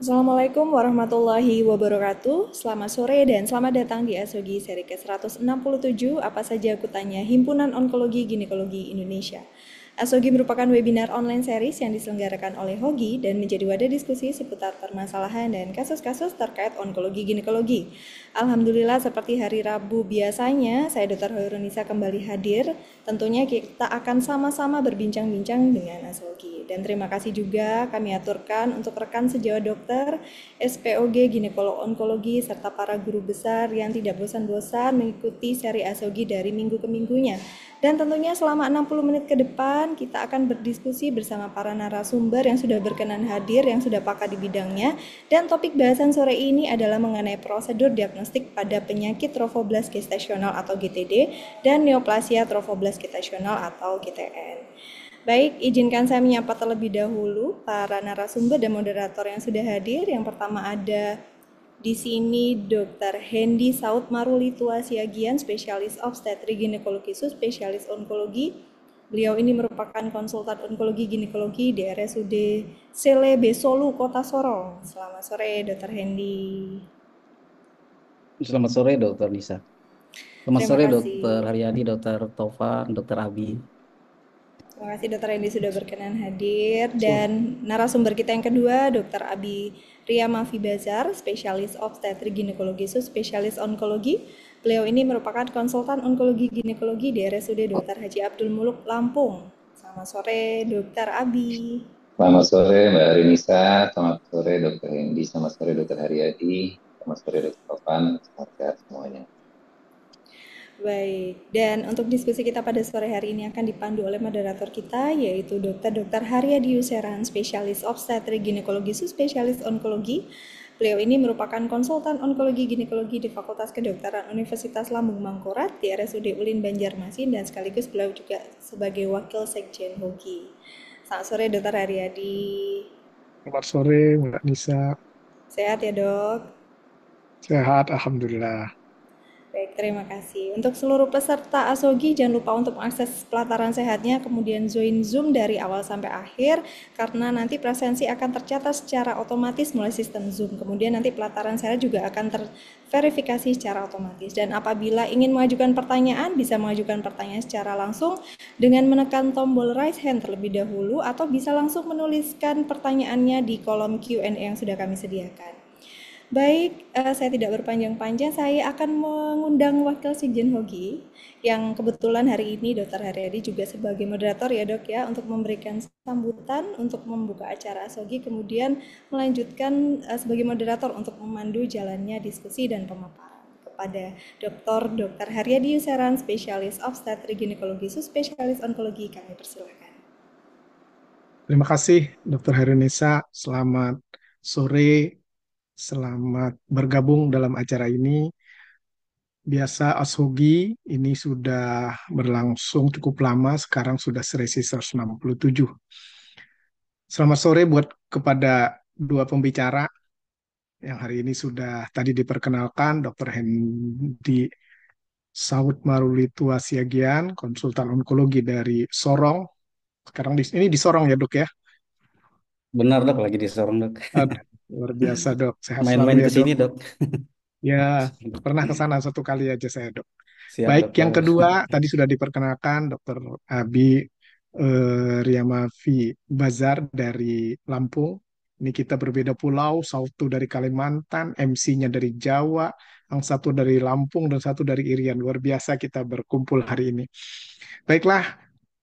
Assalamualaikum warahmatullahi wabarakatuh. Selamat sore dan selamat datang di Asogi seri ke-167. Apa saja aku tanya Himpunan Onkologi Ginekologi Indonesia. Asogi merupakan webinar online series yang diselenggarakan oleh Hogi dan menjadi wadah diskusi seputar permasalahan dan kasus-kasus terkait onkologi ginekologi. Alhamdulillah seperti hari Rabu biasanya, saya Dr. Hoirunisa kembali hadir. Tentunya kita akan sama-sama berbincang-bincang dengan Asogi. Dan terima kasih juga kami aturkan untuk rekan sejawat dokter, SPOG, ginekolog onkologi, serta para guru besar yang tidak bosan-bosan mengikuti seri Asogi dari minggu ke minggunya. Dan tentunya selama 60 menit ke depan kita akan berdiskusi bersama para narasumber yang sudah berkenan hadir, yang sudah pakar di bidangnya. Dan topik bahasan sore ini adalah mengenai prosedur diagnostik pada penyakit trofoblast gestasional atau GTD dan neoplasia trofoblast gestasional atau GTN. Baik, izinkan saya menyapa terlebih dahulu para narasumber dan moderator yang sudah hadir. Yang pertama ada di sini Dr. Hendy Saud Maruli Tua Siagian, spesialis obstetri ginekologi spesialis onkologi. Beliau ini merupakan konsultan onkologi ginekologi di RSUD Sele Besolu, Kota Sorong. Selamat sore, Dr. Hendy. Selamat sore, Dokter Nisa. Selamat Terima sore, Dokter kasih. Haryadi, Dokter Taufan, Dokter Abi. Terima kasih Dokter Hendy sudah berkenan hadir So, dan narasumber kita yang kedua Dokter Abi Ria Mafi Bazar, spesialis obstetri ginekologi spesialis onkologi. Beliau ini merupakan konsultan onkologi ginekologi di RSUD Dr. Haji Abdul Muluk Lampung. Selamat sore Dokter Abi. Selamat sore Mbak Rinisa, selamat sore Dr. Hendi, selamat sore Dr. Haryadi, selamat sore Dr. Topan, selamat sehat semuanya. Baik, dan untuk diskusi kita pada sore hari ini akan dipandu oleh moderator kita, yaitu Dr. Haryadi Yuseran, spesialis obstetri ginekologi spesialis onkologi. Beliau ini merupakan konsultan onkologi ginekologi di Fakultas Kedokteran Universitas Lambung Mangkurat di RSUD Ulin Banjarmasin dan sekaligus beliau juga sebagai wakil sekjen HOGI. Selamat sore Dr. Haryadi. Selamat sore, Mbak Nisa. Sehat ya dok? Sehat, Alhamdulillah. Baik, terima kasih. Untuk seluruh peserta Asogi, jangan lupa untuk mengakses pelataran sehatnya, kemudian join Zoom dari awal sampai akhir, karena nanti presensi akan tercatat secara otomatis melalui sistem Zoom. Kemudian nanti pelataran sehat juga akan terverifikasi secara otomatis. Dan apabila ingin mengajukan pertanyaan, bisa mengajukan pertanyaan secara langsung dengan menekan tombol raise hand terlebih dahulu, atau bisa langsung menuliskan pertanyaannya di kolom Q&A yang sudah kami sediakan. Baik, saya tidak berpanjang-panjang, saya akan mengundang Wakil Sekjen Hogi yang kebetulan hari ini Dr. Haryadi juga sebagai moderator ya dok ya untuk memberikan sambutan untuk membuka acara Asogi kemudian melanjutkan sebagai moderator untuk memandu jalannya diskusi dan pemaparan kepada Dr. Haryadi Yuseran, spesialis obstetri ginekologi spesialis onkologi, kami persilahkan. Terima kasih, Dr. Herunisa. Selamat sore, selamat bergabung dalam acara ini. Biasa Ashogi ini sudah berlangsung cukup lama, sekarang sudah sesi 167. Selamat sore buat kepada dua pembicara yang hari ini sudah tadi diperkenalkan, Dr. Hendi Saud Maruli Tua Siagian, konsultan onkologi dari Sorong. Sekarang ini di Sorong ya, Dok ya? benar, Dok, lagi di Sorong, Dok. Aduh, luar biasa, Dok. Sehat selalu Main-main ya, ke Dok. sini, Dok. Ya, pernah ke sana satu kali aja saya, Dok. Siap, Baik, yang Dokter. kedua tadi sudah diperkenalkan Dr. Abi Riamavi Bazar dari Lampung. Ini kita berbeda pulau, satu dari Kalimantan, MC-nya dari Jawa, yang satu dari Lampung dan satu dari Irian. Luar biasa kita berkumpul hari ini. Baiklah,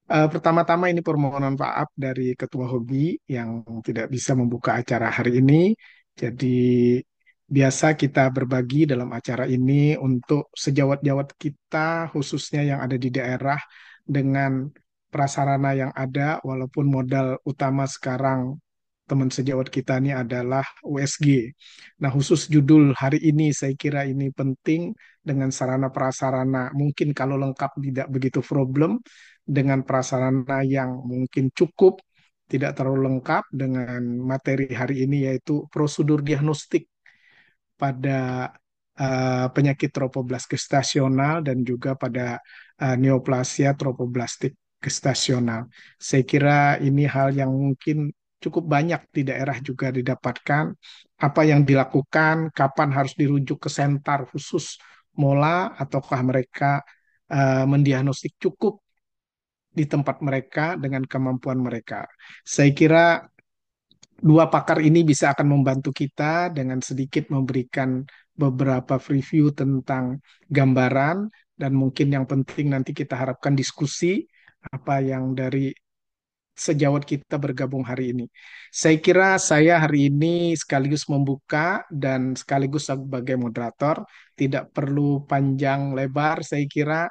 pertama-tama ini permohonan maaf dari Ketua Hobi yang tidak bisa membuka acara hari ini. Jadi biasa kita berbagi dalam acara ini untuk sejawat-jawat kita, khususnya yang ada di daerah, dengan prasarana yang ada, walaupun modal utama sekarang teman sejawat kita ini adalah USG. Nah, khusus judul hari ini saya kira ini penting dengan sarana prasarana. Mungkin kalau lengkap tidak begitu problem, dengan prasarana yang mungkin cukup, tidak terlalu lengkap dengan materi hari ini yaitu prosedur diagnostik pada penyakit trofoblast gestasional dan juga pada neoplasia trofoblastik gestasional. Saya kira ini hal yang mungkin cukup banyak di daerah juga didapatkan. Apa yang dilakukan, kapan harus dirujuk ke sentar khusus mola, ataukah mereka mendiagnostik cukup di tempat mereka dengan kemampuan mereka. Saya kira dua pakar ini bisa akan membantu kita dengan sedikit memberikan beberapa review tentang gambaran, dan mungkin yang penting nanti kita harapkan diskusi apa yang dari sejawat kita bergabung hari ini. Saya kira saya hari ini sekaligus membuka dan sekaligus sebagai moderator, tidak perlu panjang lebar. Saya kira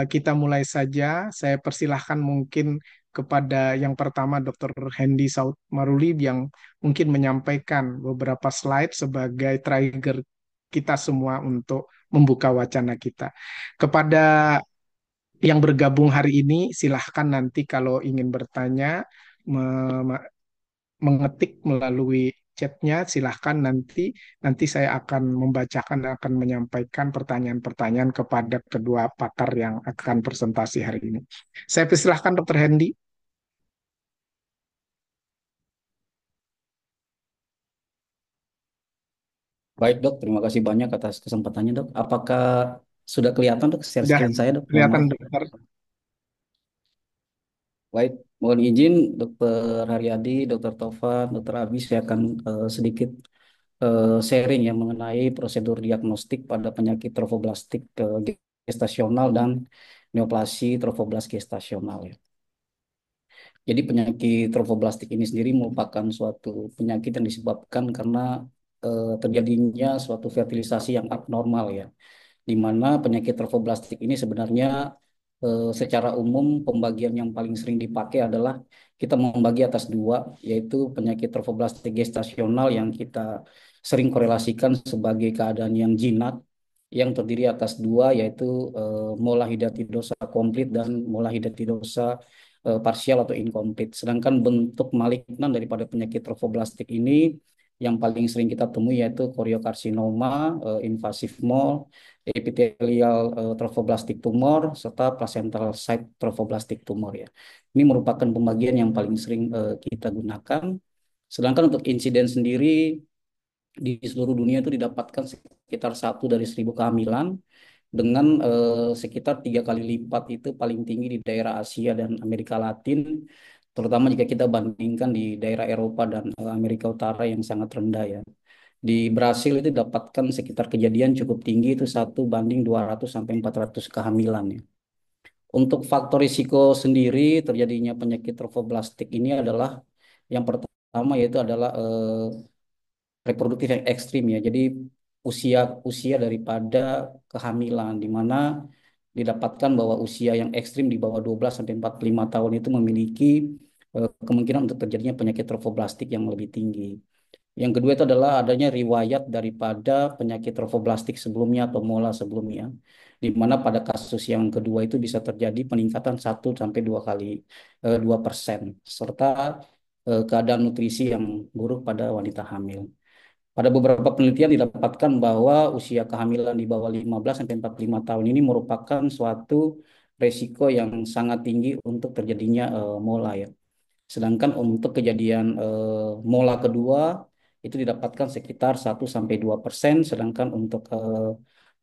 kita mulai saja. Saya persilahkan mungkin kepada yang pertama Dr. Hendy Saud Maruli yang mungkin menyampaikan beberapa slide sebagai trigger kita semua untuk membuka wacana kita. Kepada yang bergabung hari ini, silahkan nanti kalau ingin bertanya, me- mengetik melalui chatnya, silahkan nanti saya akan membacakan dan akan menyampaikan pertanyaan-pertanyaan kepada kedua pakar yang akan presentasi hari ini. Saya persilahkan Dr. Hendy. Baik dok, terima kasih banyak atas kesempatannya dok. Apakah sudah kelihatan dok share Sudah screen saya dok? Mohon kelihatan maaf. dokter. Baik, mohon izin Dokter Haryadi, Dokter Tovan, Dokter Abi, saya akan sedikit sharing ya mengenai prosedur diagnostik pada penyakit trofoblastik gestasional dan neoplasi trofoblas gestasional ya. Jadi penyakit trofoblastik ini sendiri merupakan suatu penyakit yang disebabkan karena terjadinya suatu fertilisasi yang abnormal ya, di mana penyakit trofoblastik ini sebenarnya secara umum pembagian yang paling sering dipakai adalah kita membagi atas dua, yaitu penyakit trofoblastik gestasional yang kita sering korelasikan sebagai keadaan yang jinak, yang terdiri atas dua, yaitu mola hidatidosa komplit dan mola hidatidosa parsial atau incomplete. Sedangkan bentuk malignan daripada penyakit trofoblastik ini yang paling sering kita temui yaitu koriokarsinoma, invasif mole, epithelial trophoblastic tumor, serta placental site trophoblastic tumor ya. Ini merupakan pembagian yang paling sering kita gunakan. Sedangkan untuk insiden sendiri di seluruh dunia itu didapatkan sekitar 1 dari 1.000 kehamilan dengan sekitar 3 kali lipat itu paling tinggi di daerah Asia dan Amerika Latin, terutama jika kita bandingkan di daerah Eropa dan Amerika Utara yang sangat rendah ya. Di Brasil itu dapatkan sekitar kejadian cukup tinggi itu 1 banding 200 sampai 400 kehamilan ya. Untuk faktor risiko sendiri terjadinya penyakit trofoblastik ini adalah yang pertama yaitu adalah reproduktif yang ekstrim ya. Jadi usia usia daripada kehamilan di mana didapatkan bahwa usia yang ekstrim di bawah 12 sampai 45 tahun itu memiliki kemungkinan untuk terjadinya penyakit trofoblastik yang lebih tinggi. Yang kedua itu adalah adanya riwayat daripada penyakit trofoblastik sebelumnya atau mola sebelumnya, di mana pada kasus yang kedua itu bisa terjadi peningkatan 1 sampai 2 kali 2%, serta keadaan nutrisi yang buruk pada wanita hamil. Pada beberapa penelitian didapatkan bahwa usia kehamilan di bawah 15 sampai 45 tahun ini merupakan suatu resiko yang sangat tinggi untuk terjadinya mola ya. Sedangkan untuk kejadian mola kedua itu didapatkan sekitar 1 sampai 2%, sedangkan untuk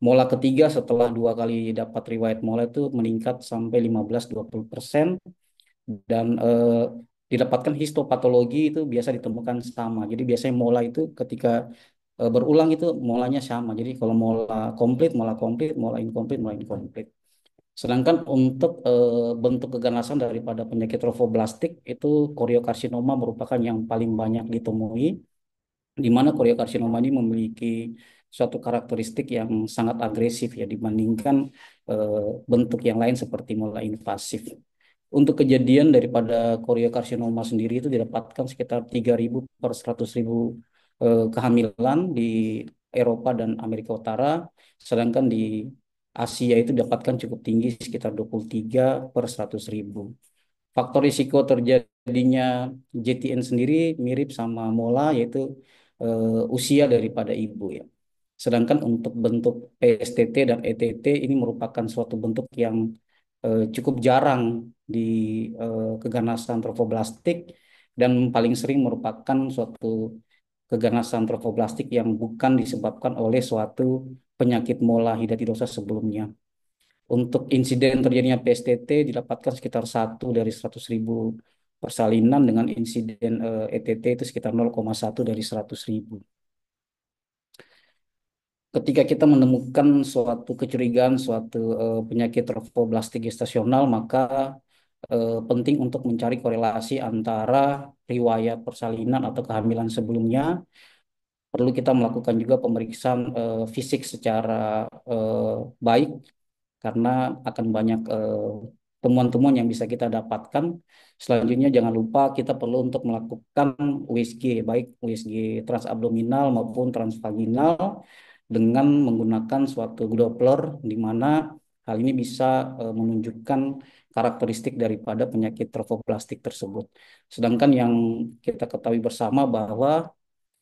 mola ketiga setelah 2 kali dapat riwayat mola itu meningkat sampai 15-20%, dan didapatkan histopatologi itu biasa ditemukan sama. Jadi biasanya mola itu ketika berulang itu molanya sama. Jadi kalau mola komplit, mola inkomplit. Sedangkan untuk bentuk keganasan daripada penyakit trofoblastik itu koriokarsinoma merupakan yang paling banyak ditemui, di mana koriokarsinoma ini memiliki suatu karakteristik yang sangat agresif ya dibandingkan eh, bentuk yang lain seperti mola invasif. Untuk kejadian daripada koriokarsinoma sendiri itu didapatkan sekitar 3.000 per 100.000 kehamilan di Eropa dan Amerika Utara, sedangkan di Asia itu didapatkan cukup tinggi sekitar 23 per 100.000. Faktor risiko terjadinya JTN sendiri mirip sama mola, yaitu usia daripada ibu ya. Sedangkan untuk bentuk PSTT dan ETT ini merupakan suatu bentuk yang cukup jarang di keganasan trofoblastik, dan paling sering merupakan suatu keganasan trofoblastik yang bukan disebabkan oleh suatu penyakit mola hidatidosa sebelumnya. Untuk insiden terjadinya PSTT didapatkan sekitar 1 dari 100.000 persalinan dengan insiden ETT itu sekitar 0,1 dari 100.000. Ketika kita menemukan suatu kecurigaan, suatu penyakit tromboblastik gestasional, maka penting untuk mencari korelasi antara riwayat persalinan atau kehamilan sebelumnya. Perlu kita melakukan juga pemeriksaan fisik secara eh, baik karena akan banyak temuan-temuan yang bisa kita dapatkan. Selanjutnya jangan lupa kita perlu untuk melakukan USG, baik USG transabdominal maupun transvaginal dengan menggunakan suatu Doppler di mana hal ini bisa menunjukkan karakteristik daripada penyakit tromboblastik tersebut. Sedangkan yang kita ketahui bersama bahwa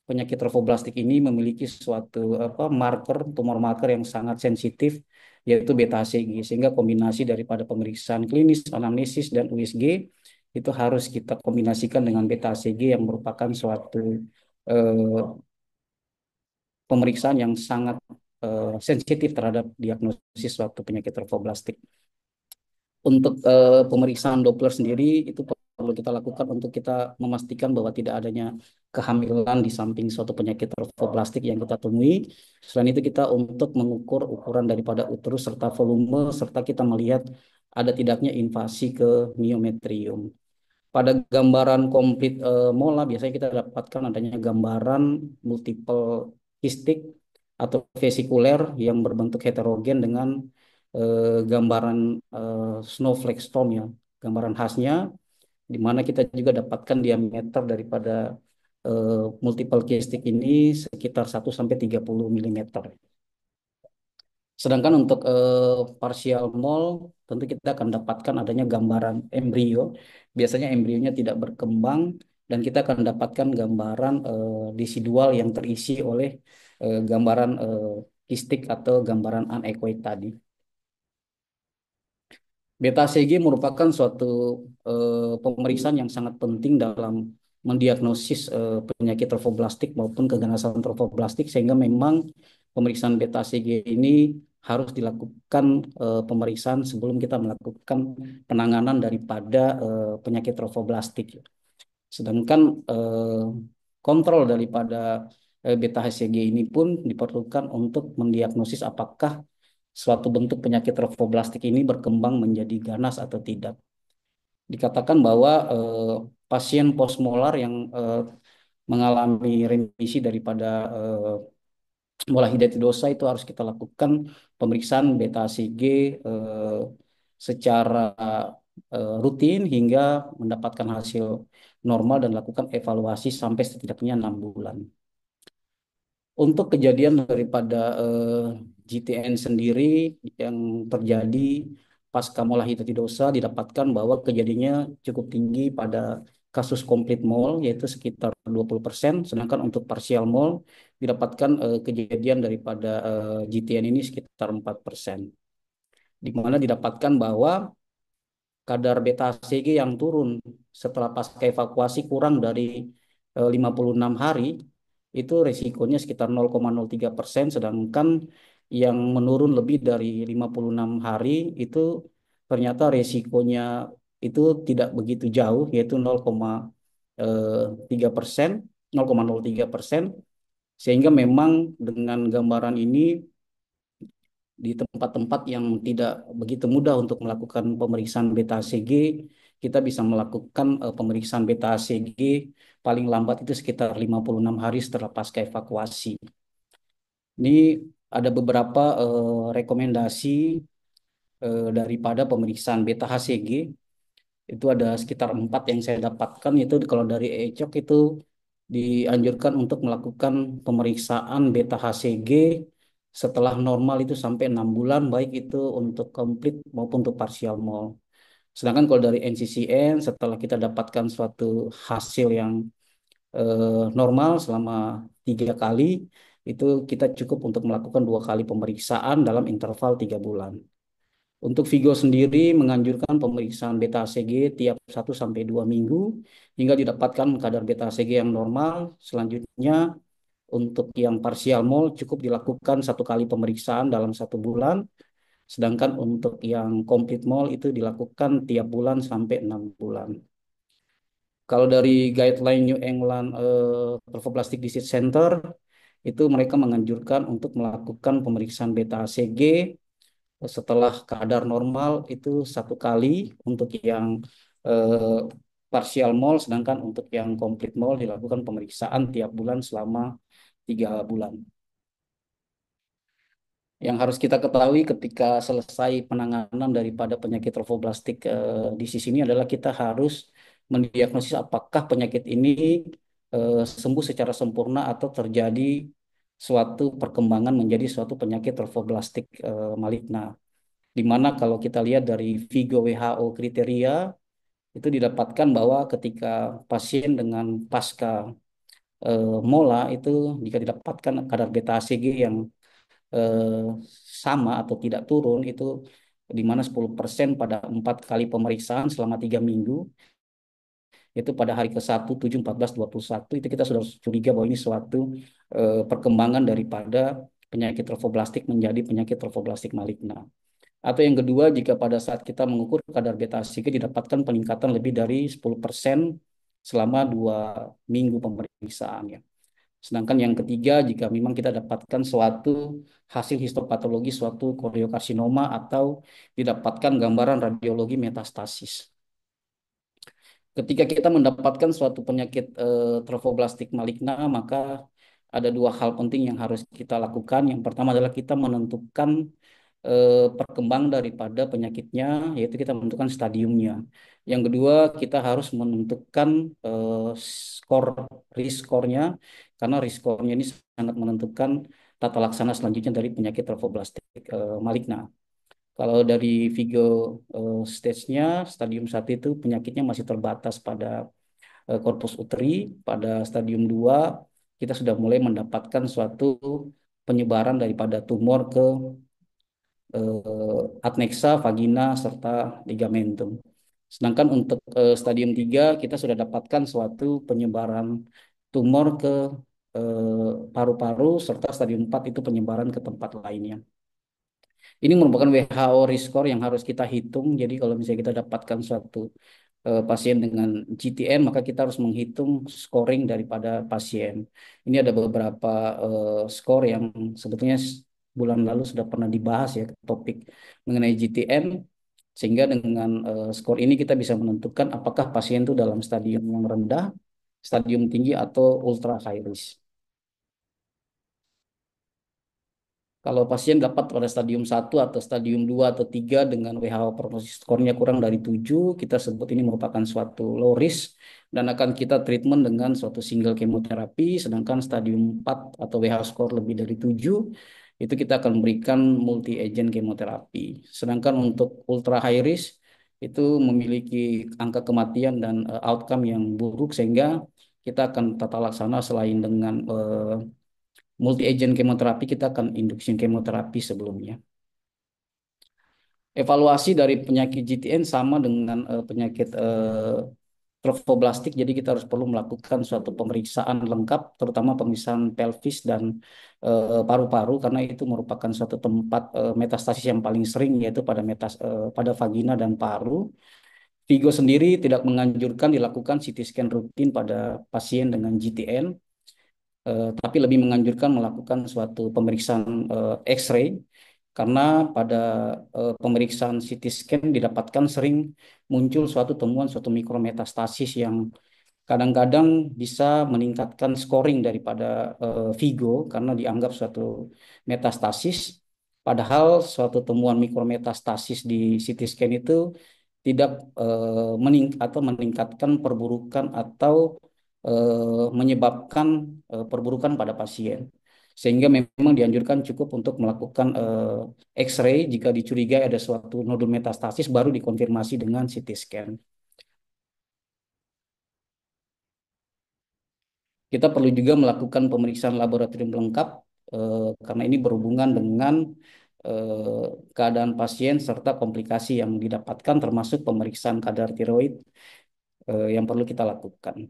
penyakit tromboblastik ini memiliki suatu marker, tumor marker yang sangat sensitif, yaitu beta HCG, sehingga kombinasi daripada pemeriksaan klinis, anamnesis, dan USG itu harus kita kombinasikan dengan beta HCG yang merupakan suatu eh, pemeriksaan yang sangat sensitif terhadap diagnosis suatu penyakit tromboblastik. Untuk pemeriksaan Doppler sendiri itu perlu kita lakukan untuk kita memastikan bahwa tidak adanya kehamilan di samping suatu penyakit tromboblastik yang kita temui. Selain itu kita untuk mengukur ukuran daripada uterus serta volume serta kita melihat ada tidaknya invasi ke miometrium. Pada gambaran komplit mola biasanya kita dapatkan adanya gambaran multiple kistik atau vesikuler yang berbentuk heterogen dengan gambaran snowflake storm ya, gambaran khasnya, di mana kita juga dapatkan diameter daripada multiple kistik ini sekitar 1 sampai 30 mm. Sedangkan untuk partial mole, tentu kita akan dapatkan adanya gambaran embrio. Biasanya embrionya tidak berkembang dan kita akan dapatkan gambaran residual yang terisi oleh gambaran kistik atau gambaran anechoic tadi. Beta HCG merupakan suatu pemeriksaan yang sangat penting dalam mendiagnosis penyakit tromboblastik maupun keganasan tromboblastik sehingga memang pemeriksaan beta HCG ini harus dilakukan pemeriksaan sebelum kita melakukan penanganan daripada penyakit tromboblastik. Sedangkan kontrol daripada beta HCG ini pun diperlukan untuk mendiagnosis apakah suatu bentuk penyakit tromboblastik ini berkembang menjadi ganas atau tidak. Dikatakan bahwa pasien postmolar yang mengalami remisi daripada mola hidatidosa itu harus kita lakukan pemeriksaan beta HCG secara rutin hingga mendapatkan hasil normal dan lakukan evaluasi sampai setidaknya 6 bulan. Untuk kejadian daripada GTN sendiri yang terjadi pasca mola hidatidosa didapatkan bahwa kejadiannya cukup tinggi pada kasus complete mole yaitu sekitar 20%, sedangkan untuk partial mole didapatkan kejadian daripada GTN ini sekitar 4%. Di mana didapatkan bahwa kadar beta HCG yang turun setelah pasca evakuasi kurang dari 56 hari itu resikonya sekitar 0,03%, sedangkan yang menurun lebih dari 56 hari itu ternyata resikonya itu tidak begitu jauh yaitu 0,3%, 0,03%, sehingga memang dengan gambaran ini di tempat-tempat yang tidak begitu mudah untuk melakukan pemeriksaan beta HCG, kita bisa melakukan pemeriksaan beta HCG paling lambat itu sekitar 56 hari setelah pasca evakuasi. Ini ada beberapa rekomendasi daripada pemeriksaan beta HCG. Itu ada sekitar 4 yang saya dapatkan, yaitu kalau dari ECOG itu dianjurkan untuk melakukan pemeriksaan beta HCG setelah normal itu sampai 6 bulan, baik itu untuk komplit maupun untuk partial mole. Sedangkan kalau dari NCCN, setelah kita dapatkan suatu hasil yang normal selama 3 kali, itu kita cukup untuk melakukan 2 kali pemeriksaan dalam interval 3 bulan. Untuk Vigo sendiri menganjurkan pemeriksaan beta HCG tiap 1 sampai 2 minggu hingga didapatkan kadar beta HCG yang normal. Selanjutnya untuk yang partial mole cukup dilakukan 1 kali pemeriksaan dalam 1 bulan. Sedangkan untuk yang complete mole itu dilakukan tiap bulan sampai 6 bulan. Kalau dari guideline New England Trophoblastic Disease Center, itu mereka menganjurkan untuk melakukan pemeriksaan beta HCG setelah kadar normal itu 1 kali untuk yang eh, partial mole, sedangkan untuk yang complete mole dilakukan pemeriksaan tiap bulan selama 3 bulan. Yang harus kita ketahui ketika selesai penanganan daripada penyakit trophoblastik di sini adalah kita harus mendiagnosis apakah penyakit ini sembuh secara sempurna atau terjadi suatu perkembangan menjadi suatu penyakit trophoblastik maligna. Di mana kalau kita lihat dari Vigo WHO kriteria itu didapatkan bahwa ketika pasien dengan pasca mola itu jika didapatkan kadar beta HCG yang eh, sama atau tidak turun itu di mana 10% pada 4 kali pemeriksaan selama 3 minggu itu pada hari ke-1, 7, 14, 21 itu kita sudah curiga bahwa ini suatu perkembangan daripada penyakit trophoblastik menjadi penyakit trophoblastik maligna. Atau yang kedua, jika pada saat kita mengukur kadar beta HCG didapatkan peningkatan lebih dari 10% selama 2 minggu pemeriksaan ya. Sedangkan yang ketiga, jika memang kita dapatkan suatu hasil histopatologi suatu koriokarsinoma atau didapatkan gambaran radiologi metastasis. Ketika kita mendapatkan suatu penyakit trophoblastik maligna, maka ada 2 hal penting yang harus kita lakukan. Yang pertama adalah kita menentukan perkembangan daripada penyakitnya, yaitu kita menentukan stadiumnya. Yang kedua, kita harus menentukan skor risk skornya, karena risk skornya ini sangat menentukan tata laksana selanjutnya dari penyakit trophoblastik maligna. Kalau dari Vigo stage-nya, stadium 1 itu penyakitnya masih terbatas pada korpus uteri. Pada stadium 2 kita sudah mulai mendapatkan suatu penyebaran daripada tumor ke adnexa, vagina, serta ligamentum. Sedangkan untuk stadium 3 kita sudah dapatkan suatu penyebaran tumor ke paru-paru, serta stadium 4 itu penyebaran ke tempat lainnya. Ini merupakan WHO risk score yang harus kita hitung. Jadi kalau misalnya kita dapatkan suatu pasien dengan GTN, maka kita harus menghitung scoring daripada pasien. Ini ada beberapa skor yang sebetulnya bulan lalu sudah pernah dibahas ya topik mengenai GTN, sehingga dengan skor ini kita bisa menentukan apakah pasien itu dalam stadium yang rendah, stadium tinggi, atau ultra high risk. Kalau pasien dapat pada stadium 1 atau stadium 2 atau 3 dengan WHO prognosis skornya kurang dari 7, kita sebut ini merupakan suatu low risk dan akan kita treatment dengan suatu single kemoterapi. Sedangkan stadium 4 atau WHO skor lebih dari 7, itu kita akan memberikan multi agent kemoterapi. Sedangkan untuk ultra high risk itu memiliki angka kematian dan outcome yang buruk, sehingga kita akan tata laksana selain dengan multi agent kemoterapi, kita akan induction kemoterapi sebelumnya. Evaluasi dari penyakit GTN sama dengan penyakit trophoblastik, jadi kita harus perlu melakukan suatu pemeriksaan lengkap, terutama pemeriksaan pelvis dan paru-paru, karena itu merupakan suatu tempat metastasis yang paling sering, yaitu pada vagina dan paru. Vigo sendiri tidak menganjurkan dilakukan CT scan rutin pada pasien dengan GTN, tapi lebih menganjurkan melakukan suatu pemeriksaan X-ray, karena pada pemeriksaan CT scan didapatkan sering muncul suatu temuan suatu mikrometastasis yang kadang-kadang bisa meningkatkan scoring daripada Vigo karena dianggap suatu metastasis, padahal suatu temuan mikrometastasis di CT scan itu tidak atau meningkatkan perburukan atau menyebabkan perburukan pada pasien. Sehingga memang dianjurkan cukup untuk melakukan X-ray jika dicurigai ada suatu nodul metastasis, baru dikonfirmasi dengan CT scan. Kita perlu juga melakukan pemeriksaan laboratorium lengkap karena ini berhubungan dengan eh, keadaan pasien serta komplikasi yang didapatkan termasuk pemeriksaan kadar tiroid yang perlu kita lakukan.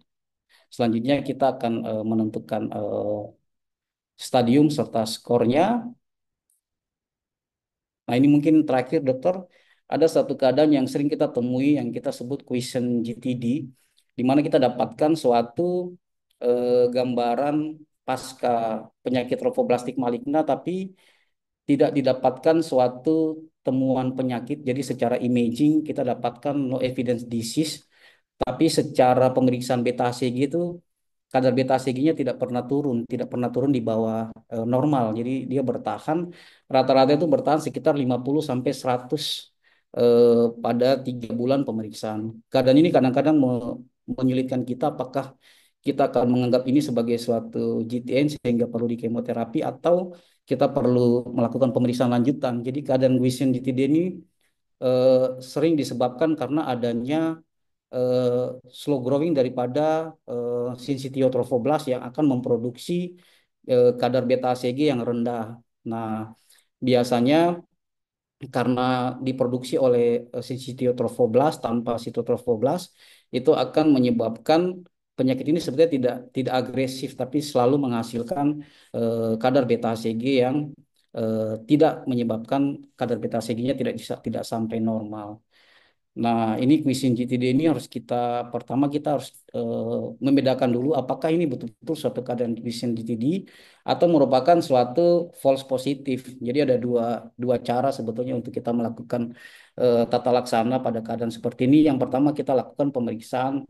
Selanjutnya kita akan menentukan stadium serta skornya. Nah, ini mungkin terakhir, dokter, ada satu keadaan yang sering kita temui yang kita sebut Quiescent GTD, di mana kita dapatkan suatu gambaran pasca penyakit tromboblastik maligna, tapi tidak didapatkan suatu temuan penyakit. Jadi secara imaging kita dapatkan no evidence disease, tapi secara pemeriksaan beta HCG itu kadar beta HCG-nya tidak pernah turun di bawah normal. Jadi dia bertahan, rata-rata itu bertahan sekitar 50 sampai 100 pada 3 bulan pemeriksaan. Keadaan ini kadang-kadang menyulitkan kita apakah kita akan menganggap ini sebagai suatu GTN sehingga perlu di kemoterapi atau kita perlu melakukan pemeriksaan lanjutan. Jadi keadaan Gleason GTD ini eh, sering disebabkan karena adanya eh, slow growing daripada sinsitiotrofoblast yang akan memproduksi kadar beta HCG yang rendah. Nah, biasanya karena diproduksi oleh sinsitiotrofoblast tanpa sitotrofoblast itu akan menyebabkan penyakit ini sebenarnya tidak agresif tapi selalu menghasilkan kadar beta HCG yang tidak menyebabkan kadar beta HCG-nya tidak sampai normal. Nah, ini Quiescent GTD ini pertama kita harus membedakan dulu apakah ini betul-betul suatu keadaan Quiescent GTD atau merupakan suatu false positif. Jadi ada dua cara sebetulnya untuk kita melakukan tata laksana pada keadaan seperti ini. Yang pertama kita lakukan pemeriksaan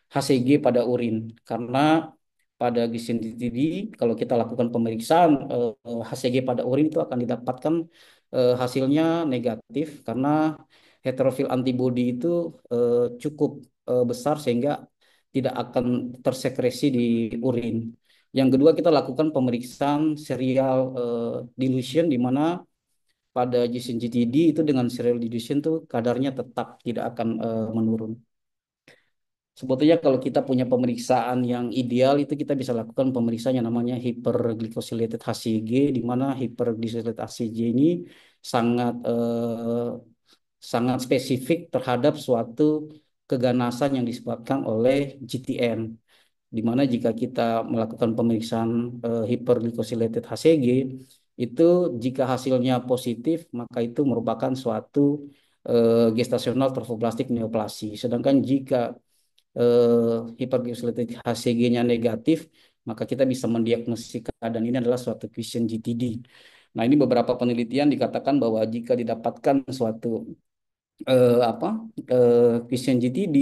HCG pada urin karena pada Quiescent GTD kalau kita lakukan pemeriksaan HCG pada urin itu akan didapatkan hasilnya negatif karena heterofil antibody itu cukup besar sehingga tidak akan tersekresi di urin. Yang kedua kita lakukan pemeriksaan serial dilution di mana pada Quiescent GTD itu dengan serial dilution tuh kadarnya tetap tidak akan menurun. Sebetulnya kalau kita punya pemeriksaan yang ideal itu kita bisa lakukan pemeriksaan yang namanya hyperglycosylated HCG di mana hyperglycosylated HCG ini sangat sangat spesifik terhadap suatu keganasan yang disebabkan oleh GTN. Di mana jika kita melakukan pemeriksaan hyperglycosylated HCG itu jika hasilnya positif maka itu merupakan suatu gestasional trophoblastic neoplasia. Sedangkan jika hiperglycemic HCG-nya negatif, maka kita bisa mendiagnosis keadaan ini adalah suatu Quiescent GTD. Nah, ini beberapa penelitian dikatakan bahwa jika didapatkan suatu apa Quiescent GTD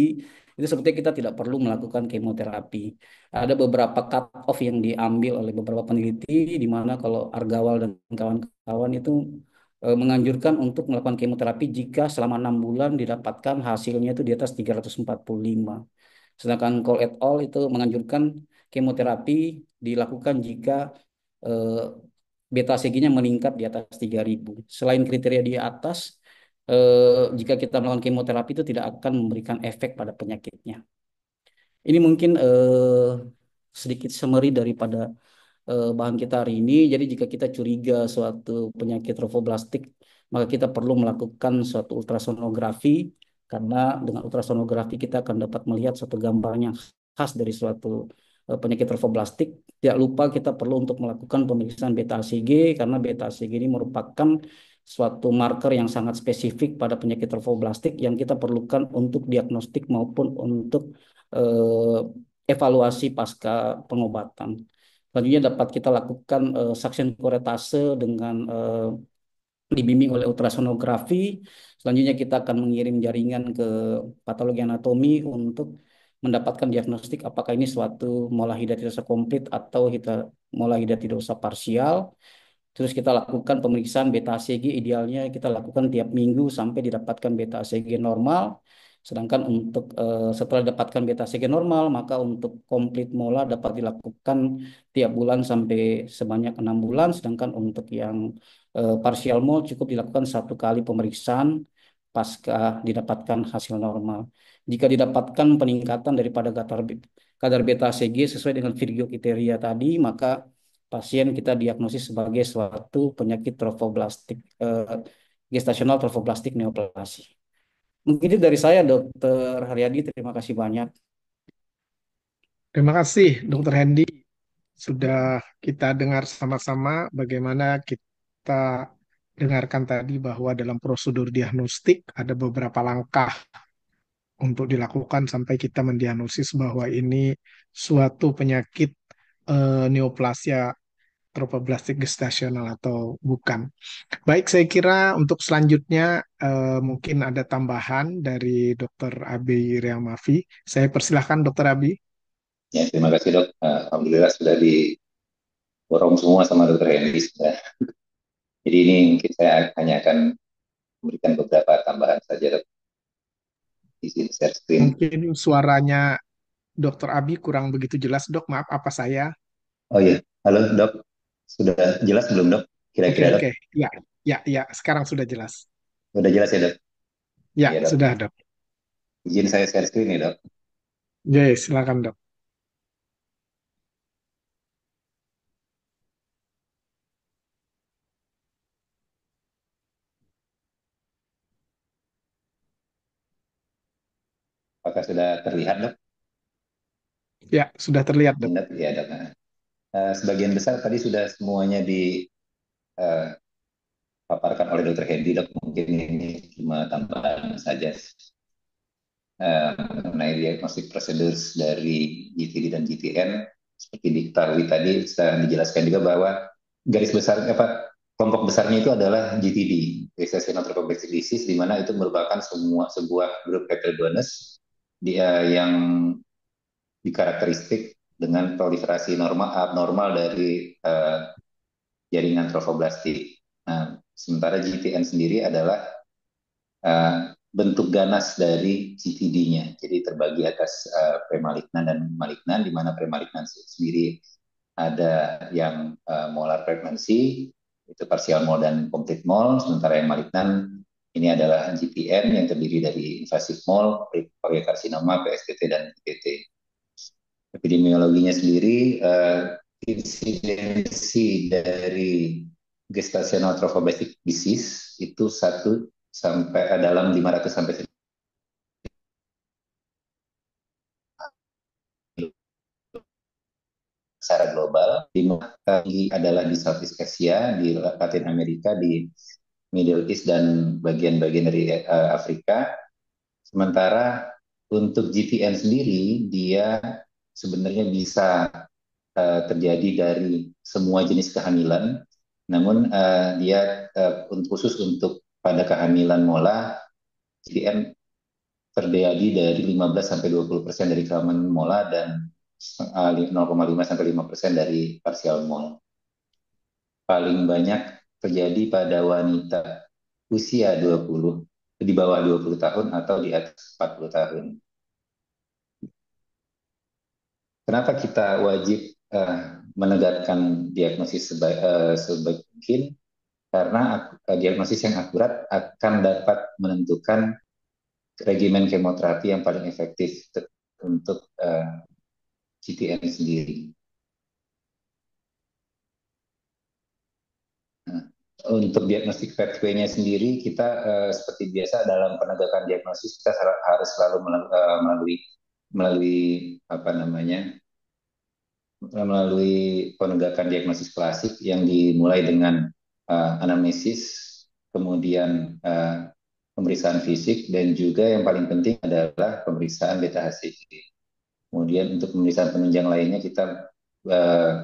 itu sepertinya kita tidak perlu melakukan kemoterapi. Ada beberapa cut off yang diambil oleh beberapa peneliti di mana kalau Argawal dan kawan-kawan itu menganjurkan untuk melakukan kemoterapi jika selama 6 bulan didapatkan hasilnya itu di atas 345. Sedangkan Cole et al. Itu menganjurkan kemoterapi dilakukan jika eh, beta HCG-nya meningkat di atas 3.000. Selain kriteria di atas, jika kita melakukan kemoterapi itu tidak akan memberikan efek pada penyakitnya. Ini mungkin sedikit summary daripada bahan kita hari ini. Jadi jika kita curiga suatu penyakit tromboblastik, maka kita perlu melakukan suatu ultrasonografi karena dengan ultrasonografi kita akan dapat melihat suatu gambaran yang khas dari suatu penyakit tromboblastik. Tidak lupa kita perlu untuk melakukan pemeriksaan beta HCG karena beta HCG ini merupakan suatu marker yang sangat spesifik pada penyakit tromboblastik yang kita perlukan untuk diagnostik maupun untuk evaluasi pasca pengobatan. Selanjutnya dapat kita lakukan suction kuretase dengan dibimbing oleh ultrasonografi. Selanjutnya kita akan mengirim jaringan ke patologi anatomi untuk mendapatkan diagnostik apakah ini suatu mola hidatidosa komplit atau mola hidatidosa parsial. Terus kita lakukan pemeriksaan beta HCG, idealnya kita lakukan tiap minggu sampai didapatkan beta HCG normal. Sedangkan untuk setelah dapatkan beta HCG normal, maka untuk komplit mola dapat dilakukan tiap bulan sampai sebanyak 6 bulan. Sedangkan untuk yang partial mol cukup dilakukan 1 kali pemeriksaan pasca didapatkan hasil normal. Jika didapatkan peningkatan daripada kadar beta HCG sesuai dengan Virgo kriteria tadi, maka pasien kita diagnosis sebagai suatu penyakit tromboblastik, gestasional tromboblastik neoplasi. Mungkin itu dari saya, Dokter Haryadi. Terima kasih banyak. Terima kasih, Dokter Hendy. Sudah kita dengar sama-sama bagaimana kita dengarkan tadi bahwa dalam prosedur diagnostik ada beberapa langkah untuk dilakukan sampai kita mendiagnosis bahwa ini suatu penyakit neoplasia tromboblastik gestasional atau bukan. Baik, saya kira untuk selanjutnya mungkin ada tambahan dari Dr. Abi Riamafi. Saya persilahkan Dr. Abi. Ya, terima kasih dok. Alhamdulillah sudah diborong semua sama dokter Hendy sudah. Jadi ini mungkin saya hanya akan memberikan beberapa tambahan saja dok. Di sini share screen. Mungkin suaranya Dr. Abi kurang begitu jelas, Dok. Maaf, apa saya? Oh iya, halo dok. Sudah jelas belum dok? Oke, Kira-kira dok? oke. Ya, ya, ya. Sekarang sudah jelas. Sudah jelas ya dok? Ya, Iya dok. sudah, Dok. Izin saya share screen ya dok. Ya, silakan, Dok. Apakah sudah terlihat dok? Ya, sudah terlihat, Dok. Ingat ya dok. Sebagian besar tadi sudah semuanya dipaparkan oleh dokter Hendy dok. Mungkin ini cuma tambahan saja mengenai diagnostik prosedur dari GTD dan GTN. Seperti diketahui tadi, sudah dijelaskan juga bahwa garis besar kelompok besarnya itu adalah GTD, gestational tromboblastic disease, di mana itu merupakan sebuah grup heterogeneous yang dikarakteristik dengan proliferasi abnormal dari jaringan tromboblastik. Nah, sementara GTN sendiri adalah bentuk ganas dari GTD-nya. Jadi terbagi atas premalignan dan malignan, di mana premalignan sendiri ada yang molar pregnancy, itu partial mole dan complete mole, sementara yang malignan ini adalah GTN yang terdiri dari invasive mole, karsinoma, PSPT, dan IPT. Epidemiologinya sendiri, insidensi dari gestational trophoblastic disease itu 1 sampai dalam 500 sampai secara global. Tinggi adalah di Southeast Asia, di Latin Amerika, di Middle East dan bagian-bagian dari Afrika. Sementara untuk GTN sendiri dia sebenarnya bisa terjadi dari semua jenis kehamilan, namun dia khusus untuk pada kehamilan mola, GTN terjadi dari 15 sampai 20% dari kehamilan mola dan 0,5 sampai 5% dari parsial mole. Paling banyak terjadi pada wanita usia 20, di bawah 20 tahun atau di atas 40 tahun. Kenapa kita wajib menegakkan diagnosis sebaik mungkin? Karena diagnosis yang akurat akan dapat menentukan regimen kemoterapi yang paling efektif untuk GTN sendiri. Nah, untuk diagnostik pathway-nya sendiri, kita seperti biasa dalam penegakan diagnosis kita harus selalu melalui apa namanya melalui penegakan diagnosis klasik yang dimulai dengan anamnesis, kemudian pemeriksaan fisik, dan juga yang paling penting adalah pemeriksaan beta HCG. Kemudian untuk pemeriksaan penunjang lainnya kita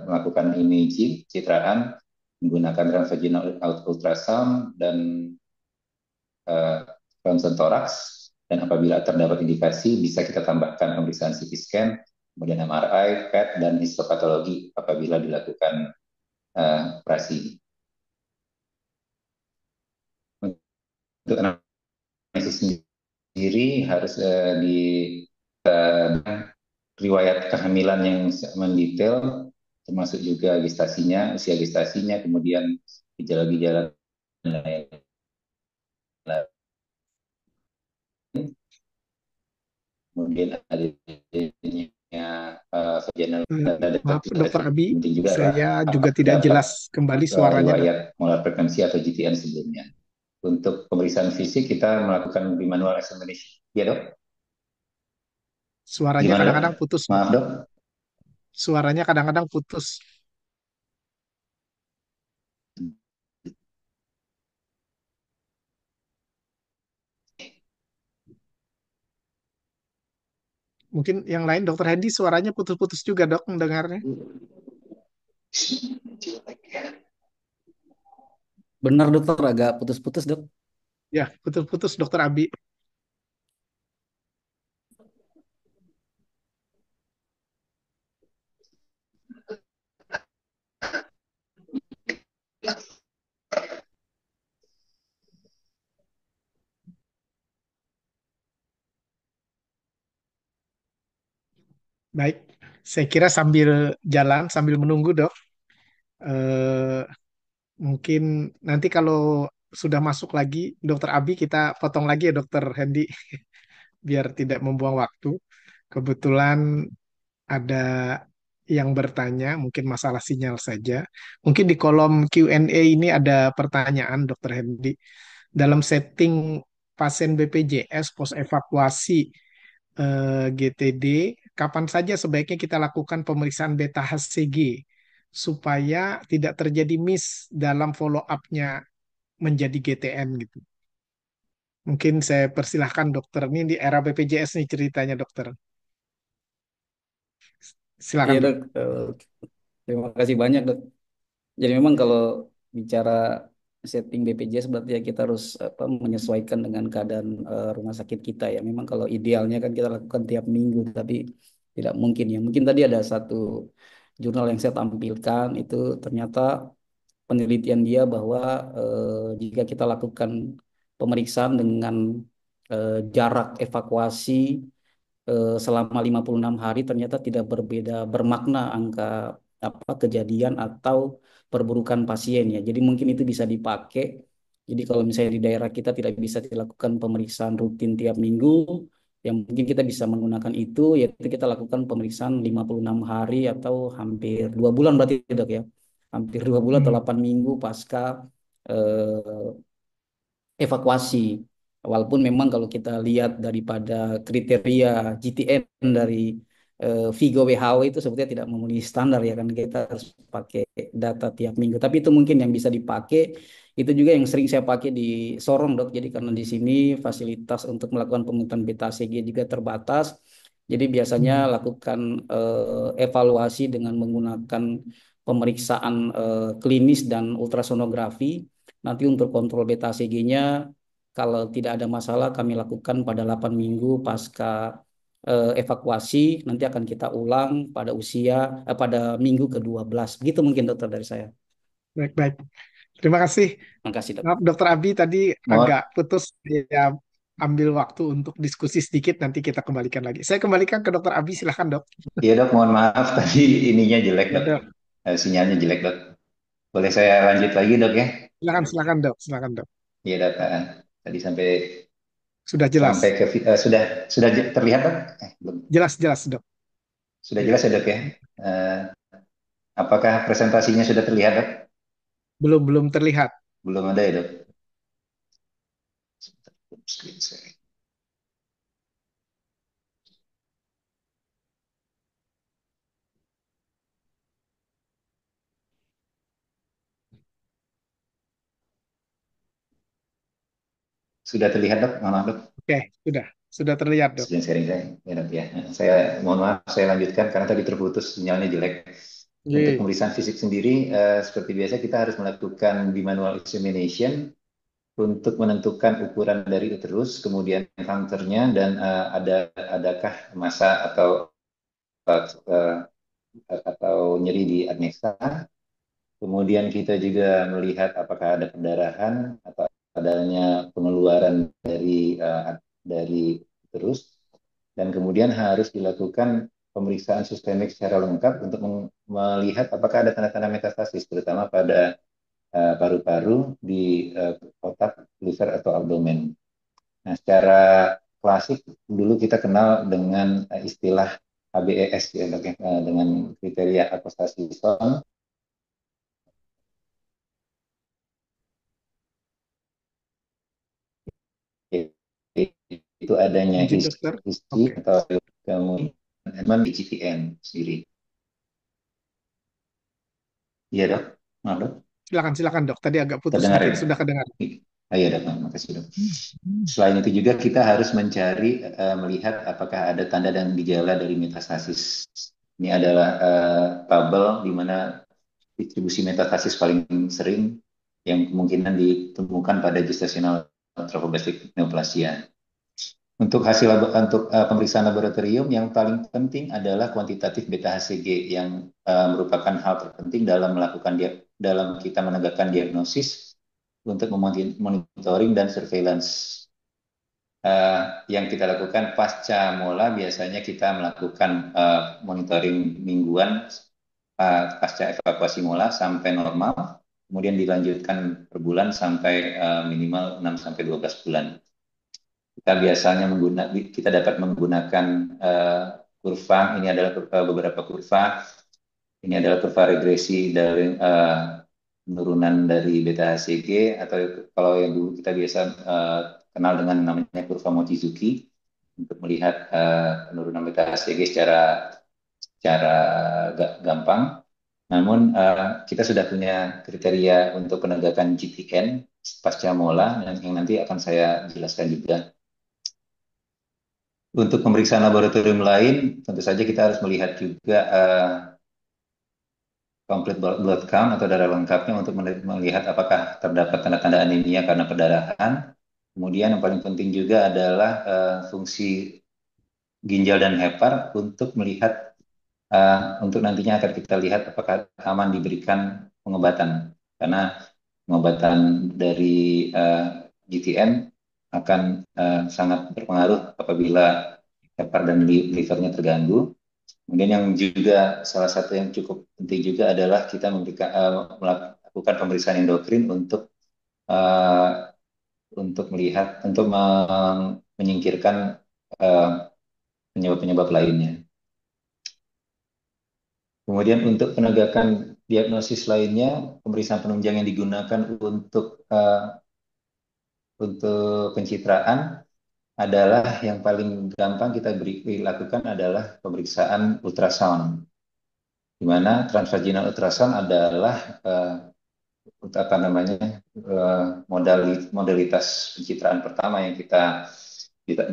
melakukan imaging, citraan, menggunakan transvaginal ultrasound dan ronsen toraks, dan apabila terdapat indikasi bisa kita tambahkan pemeriksaan CT scan, kemudian MRI, PET, dan histopatologi apabila dilakukan operasi. Untuk analisis sendiri harus di riwayat kehamilan yang mendetail, termasuk juga gestasinya, usia gestasinya, kemudian gejala-gejala lain. Kemudian adanya vaginal Eh, dada Maaf, Dokter Abi, penting juga adalah saya juga apakah tidak terdapat jelas kembali suaranya, Dok. riwayat molar pregnancy atau GTN sebelumnya. Untuk pemeriksaan fisik kita melakukan bimanual examination. Ya dok, Suaranya gimana dok? kadang-kadang putus, Dok. Maaf dok. Suaranya kadang-kadang putus. Mungkin yang lain, Dokter Hendy, suaranya putus-putus juga, Dok, mendengarnya. Benar dokter, agak putus-putus dok. Ya, putus-putus, Dokter Abi. Baik, saya kira sambil jalan, sambil menunggu, Dok, eh, mungkin nanti kalau sudah masuk lagi, Dokter Abi, kita potong lagi ya, Dokter Hendy, biar tidak membuang waktu. Kebetulan ada yang bertanya, mungkin masalah sinyal saja. Mungkin di kolom Q&A ini ada pertanyaan, Dokter Hendy. Dalam setting pasien BPJS pos evakuasi GTD, kapan saja sebaiknya kita lakukan pemeriksaan beta HCG supaya tidak terjadi miss dalam follow up-nya menjadi GTN gitu. Mungkin saya persilahkan dokter. Ini di era BPJS nih ceritanya dokter. Iya Silakan dok. dok. Terima kasih banyak dok. Jadi memang kalau bicara setting BPJS berarti ya kita harus apa, menyesuaikan dengan keadaan rumah sakit kita ya. Memang kalau idealnya kan kita lakukan tiap minggu, tapi tidak mungkin ya. Mungkin tadi ada satu jurnal yang saya tampilkan itu ternyata penelitian dia bahwa jika kita lakukan pemeriksaan dengan jarak evakuasi selama 56 hari ternyata tidak berbeda bermakna angka apa kejadian atau perburukan pasien ya. Jadi mungkin itu bisa dipakai. Jadi kalau misalnya di daerah kita tidak bisa dilakukan pemeriksaan rutin tiap minggu, yang mungkin kita bisa menggunakan itu yaitu kita lakukan pemeriksaan 56 hari atau hampir 2 bulan berarti dok ya. Hampir 2 bulan atau Hmm. 8 minggu pasca eh, evakuasi. Walaupun memang kalau kita lihat daripada kriteria GTN dari Vigo WHO itu sebetulnya tidak memenuhi standar ya kan kita harus pakai data tiap minggu. Tapi itu mungkin yang bisa dipakai. Itu juga yang sering saya pakai di Sorong dok. Jadi karena di sini fasilitas untuk melakukan pemungutan beta HCG juga terbatas. Jadi biasanya Hmm. lakukan evaluasi dengan menggunakan pemeriksaan klinis dan ultrasonografi. Nanti untuk kontrol beta HCG-nya kalau tidak ada masalah kami lakukan pada 8 minggu pasca evakuasi. Nanti akan kita ulang pada pada minggu ke-12. Begitu mungkin dokter dari saya. Baik, baik. Terima kasih. Makasih dok. Maaf, Dokter Abi tadi agak Mohon, putus. Ya, ambil waktu untuk diskusi sedikit, nanti kita kembalikan lagi. Saya kembalikan ke Dokter Abi, silahkan dok. ya dok, mohon maaf tadi ininya jelek Ya dok. dok, Sinyalnya jelek dok. Boleh saya lanjut lagi dok ya? silakan, silakan dok, silakan dok. Iya dok. Tadi sampai Sudah sampai jelas, ke sudah terlihat dok? Belum. jelas, jelas dok. Sudah jelas ya dok ya? Eh, apakah presentasinya sudah terlihat dok? Belum, belum terlihat. Belum ada ya dok? Screen share. Sudah terlihat dok? Mohon maaf dok. Oke, sudah terlihat dok. Screen sharing saya, ya dok ya. Saya mohon maaf, saya lanjutkan karena tadi terputus sinyalnya jelek. Untuk Ye. pemeriksaan fisik sendiri, seperti biasa kita harus melakukan bimanual examination untuk menentukan ukuran dari uterus, kemudian kankernya dan adakah massa uh, nyeri di adneksa. Kemudian kita juga melihat apakah ada pendarahan atau adanya pengeluaran dari uterus, dan kemudian harus dilakukan pemeriksaan sistemik secara lengkap untuk melihat apakah ada tanda-tanda metastasis, terutama pada paru-paru di kotak liver atau abdomen. Nah, secara klasik dulu kita kenal dengan istilah ABES ya, dok, ya, dengan kriteria akustasi sound. Itu adanya Izin dokter. history Oke. atau kemudian GTN sendiri. Iya dok, maaf dok, Silakan, silakan dok. Tadi agak putus terdengar sedikit. ya? Sudah kedengar. Iya dok, makasih dok. Selain itu juga kita harus mencari, melihat apakah ada tanda dan gejala dari metastasis. Ini adalah tabel di mana distribusi metastasis paling sering yang kemungkinan ditemukan pada gestational trophoblastic neoplasia. Untuk pemeriksaan laboratorium yang paling penting adalah kuantitatif beta HCG yang merupakan hal terpenting dalam kita menegakkan diagnosis untuk monitoring dan surveillance. Yang kita lakukan pasca mola biasanya kita melakukan monitoring mingguan pasca evakuasi mola sampai normal, kemudian dilanjutkan per bulan sampai minimal 6 sampai 12 bulan. Kita dapat menggunakan kurva. Ini adalah beberapa kurva. Ini adalah kurva regresi dari penurunan dari beta HCG, atau kalau yang dulu kita biasa kenal dengan namanya kurva Mochizuki, untuk melihat penurunan beta HCG secara gampang. Namun kita sudah punya kriteria untuk penegakan GTN pasca mola yang nanti akan saya jelaskan juga. Untuk pemeriksaan laboratorium lain, tentu saja kita harus melihat juga complete blood count atau darah lengkapnya untuk melihat apakah terdapat tanda-tanda anemia karena perdarahan. Kemudian yang paling penting juga adalah fungsi ginjal dan hepar untuk melihat, untuk nantinya akan kita lihat apakah aman diberikan pengobatan. Karena pengobatan dari GTN akan sangat berpengaruh apabila hepar dan livernya terganggu. Kemudian yang juga salah satu yang cukup penting juga adalah kita melakukan pemeriksaan endokrin untuk melihat, untuk menyingkirkan penyebab-penyebab lainnya. Kemudian untuk penegakan diagnosis lainnya, pemeriksaan penunjang yang digunakan untuk pencitraan adalah yang paling gampang kita lakukan adalah pemeriksaan ultrasound, di mana transvaginal ultrasound adalah apa namanya modalitas pencitraan pertama yang kita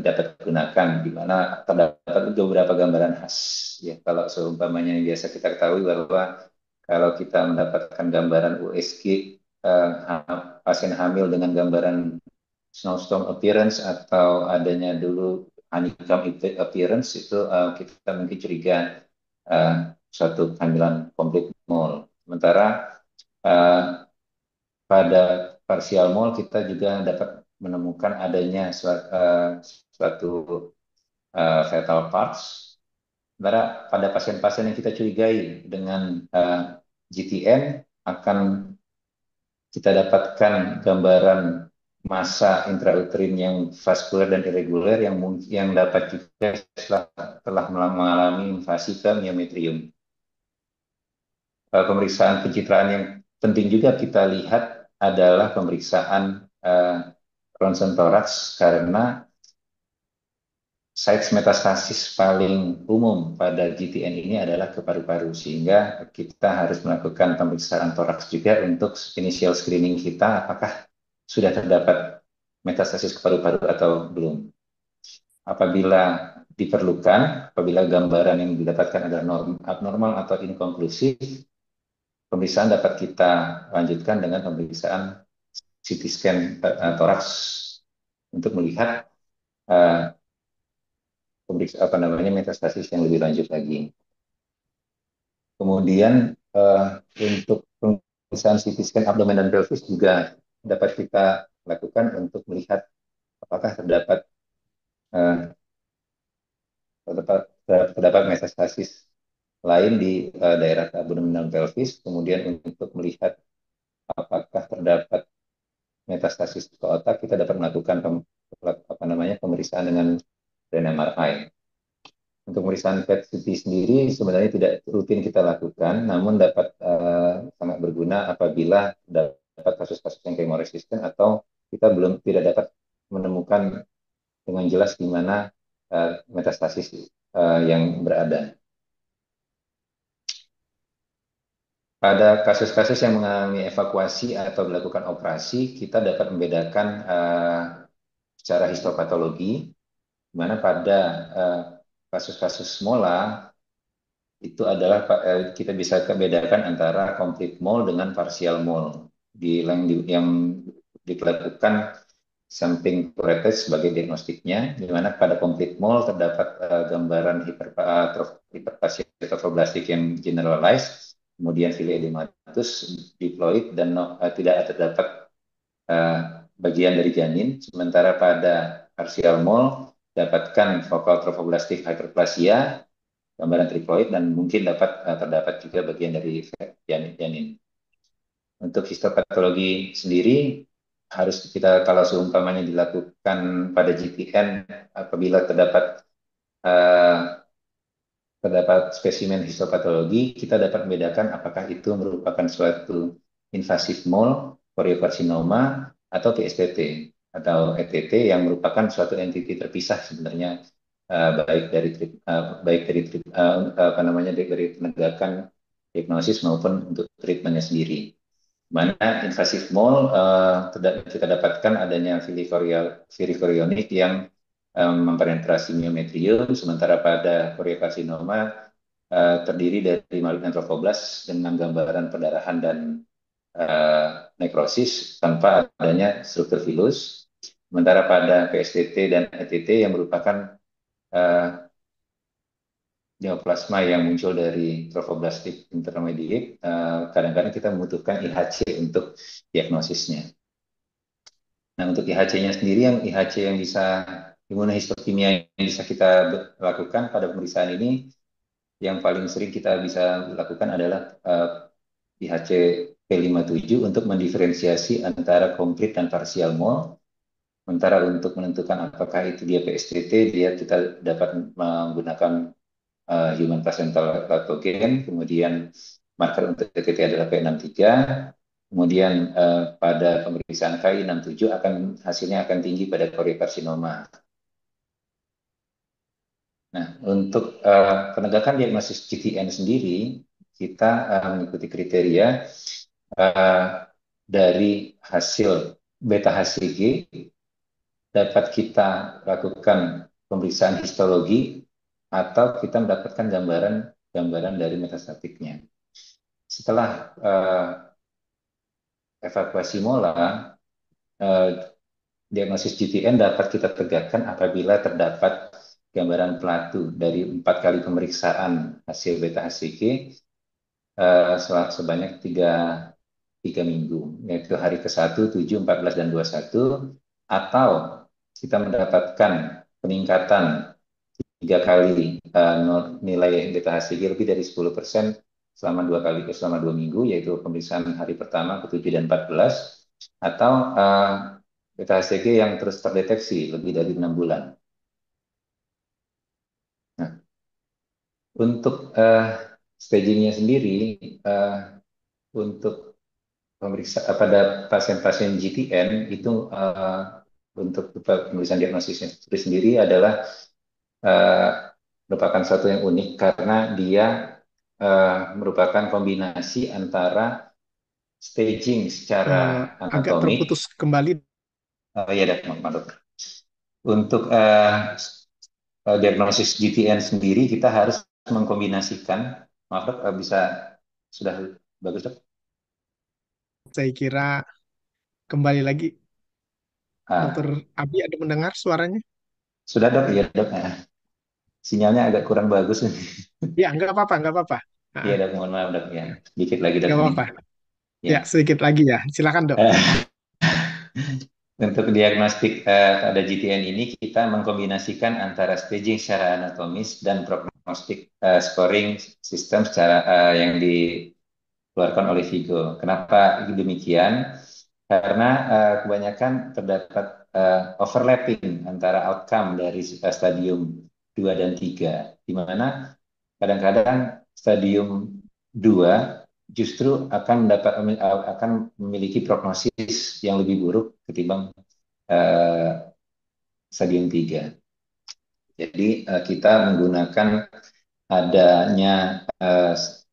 dapat gunakan, di mana terdapat beberapa gambaran khas. Ya, kalau seumpamanya yang biasa kita ketahui bahwa kalau kita mendapatkan gambaran USG pasien hamil dengan gambaran snowstorm appearance atau adanya dulu honeycomb appearance, itu kita mungkin curiga suatu kehamilan komplit mole. Sementara pada partial mole kita juga dapat menemukan adanya suatu fetal parts. Sementara pada pasien-pasien yang kita curigai dengan GTN akan kita dapatkan gambaran massa intrauterin yang vaskuler dan irregular yang dapat juga telah mengalami invasi ke miometrium. Pemeriksaan pencitraan yang penting juga kita lihat adalah pemeriksaan ronsen toraks, karena sites metastasis paling umum pada GTN ini adalah ke paru-paru, sehingga kita harus melakukan pemeriksaan toraks juga untuk initial screening kita apakah sudah terdapat metastasis ke paru-paru atau belum. Apabila diperlukan, apabila gambaran yang didapatkan adalah abnormal atau inkonklusif, pemeriksaan dapat kita lanjutkan dengan pemeriksaan CT scan toraks untuk melihat metastasis yang lebih lanjut lagi. Kemudian untuk pemeriksaan CT scan abdomen dan pelvis juga dapat kita lakukan untuk melihat apakah terdapat metastasis lain di daerah abdomen dan pelvis. Kemudian untuk melihat apakah terdapat metastasis ke otak, kita dapat melakukan pemeriksaan dengan MRI. Untuk pemeriksaan PET CT sendiri sebenarnya tidak rutin kita lakukan, namun dapat sangat berguna apabila dapat kasus-kasus yang kemoresisten atau kita belum tidak dapat menemukan dengan jelas di mana metastasis yang berada. Pada kasus-kasus yang mengalami evakuasi atau dilakukan operasi, kita dapat membedakan secara histopatologi, di mana pada kasus-kasus mola itu adalah kita bisa bedakan antara complete mole dengan partial mole yang dilakukan sampling retest sebagai diagnostiknya, di mana pada complete mole terdapat gambaran hiperplasia trophoblastik yang generalized, kemudian villi edematus, diploid, dan tidak terdapat bagian dari janin. Sementara pada partial mole dapatkan focal trophoblastic hyperplasia, gambaran triploid, dan mungkin terdapat juga bagian dari janin. Untuk histopatologi sendiri harus kita, kalau seumpamanya dilakukan pada GTN, apabila terdapat spesimen histopatologi, kita dapat membedakan apakah itu merupakan suatu invasive mole, choriocarcinoma, atau PSTT atau ETT yang merupakan suatu entiti terpisah sebenarnya, dari penegakan diagnosis maupun untuk treatmentnya sendiri. Mana invasive mole kita dapatkan adanya villi chorionik yang mempenetrasi miometrium, sementara pada choriocarcinoma terdiri dari malignant trophoblas dengan gambaran perdarahan dan nekrosis tanpa adanya struktur vilus. Sementara pada PSTT dan ETT yang merupakan neoplasma yang muncul dari trophoblastic intermediate, kadang-kadang kita membutuhkan IHC untuk diagnosisnya. Nah, untuk IHC-nya sendiri, IHC yang bisa imunohistokimia yang bisa kita lakukan pada pemeriksaan ini, yang paling sering kita bisa lakukan adalah IHC P57 untuk mendiferensiasi antara complete dan partial mole. Sementara untuk menentukan apakah itu dia PSTT, kita dapat menggunakan human placental pathogen, kemudian marker untuk TTT adalah P63, kemudian pada pemeriksaan KI67 hasilnya akan tinggi pada choriocarcinoma. Nah, untuk penegakan diagnosis GTN sendiri, kita mengikuti kriteria dari hasil beta HCG, dapat kita lakukan pemeriksaan histologi atau kita mendapatkan gambaran dari metastatiknya. Setelah evakuasi mola, diagnosis GTN dapat kita tegakkan apabila terdapat gambaran pelatu dari 4 kali pemeriksaan hasil beta HCG sebanyak 3 minggu, yaitu hari ke-1, 7, 14, dan 21, atau kita mendapatkan peningkatan 3 kali nilai beta HCG lebih dari 10% selama 2 minggu, yaitu pemeriksaan hari pertama, ke-7, dan 14, atau beta HCG yang terus terdeteksi lebih dari 6 bulan. Nah, untuk stagingnya sendiri, untuk pemeriksaan pada pasien-pasien GTN itu untuk pemeriksaan diagnosisnya sendiri adalah merupakan sesuatu yang unik karena dia merupakan kombinasi antara staging secara agak anatomik. terputus kembali. Ya, maaf. Untuk diagnosis GTN sendiri kita harus mengkombinasikan. Maaf dok, sudah bagus dok? Saya kira kembali lagi. Dokter Abi ada mendengar suaranya? Sudah dok, iya dok. Sinyalnya agak kurang bagus. Ya, nggak apa-apa, nggak apa-apa. Iya dok, mohon maaf dok ya. Sedikit lagi dok. Nggak apa-apa. Ya, sedikit lagi ya. Silakan dok. Untuk diagnostik pada GTN ini kita mengkombinasikan antara staging secara anatomis dan prognostik scoring sistem secara yang dikeluarkan oleh Vigo. Kenapa demikian? Karena kebanyakan terdapat overlapping antara outcome dari stadium 2 dan 3, di mana kadang-kadang stadium 2 justru akan memiliki prognosis yang lebih buruk ketimbang uh, stadium 3. Jadi kita menggunakan adanya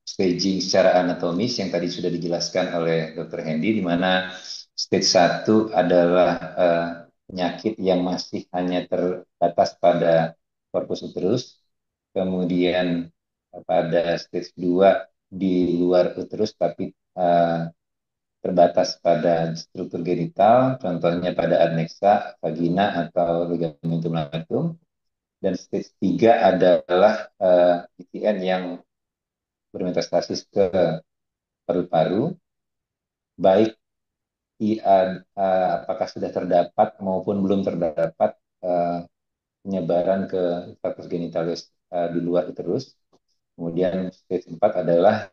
staging secara anatomis yang tadi sudah dijelaskan oleh Dr. Hendy, di mana stage 1 adalah penyakit yang masih hanya terbatas pada corpus uterus, kemudian pada stage 2 di luar uterus tapi terbatas pada struktur genital, contohnya pada adnexa, vagina, atau ligamentum latum. Dan stage 3 adalah ITN yang bermetastasis ke paru-paru, baik apakah sudah terdapat maupun belum terdapat penyebaran ke trakus genitalis di luar uterus. Kemudian stage 4 adalah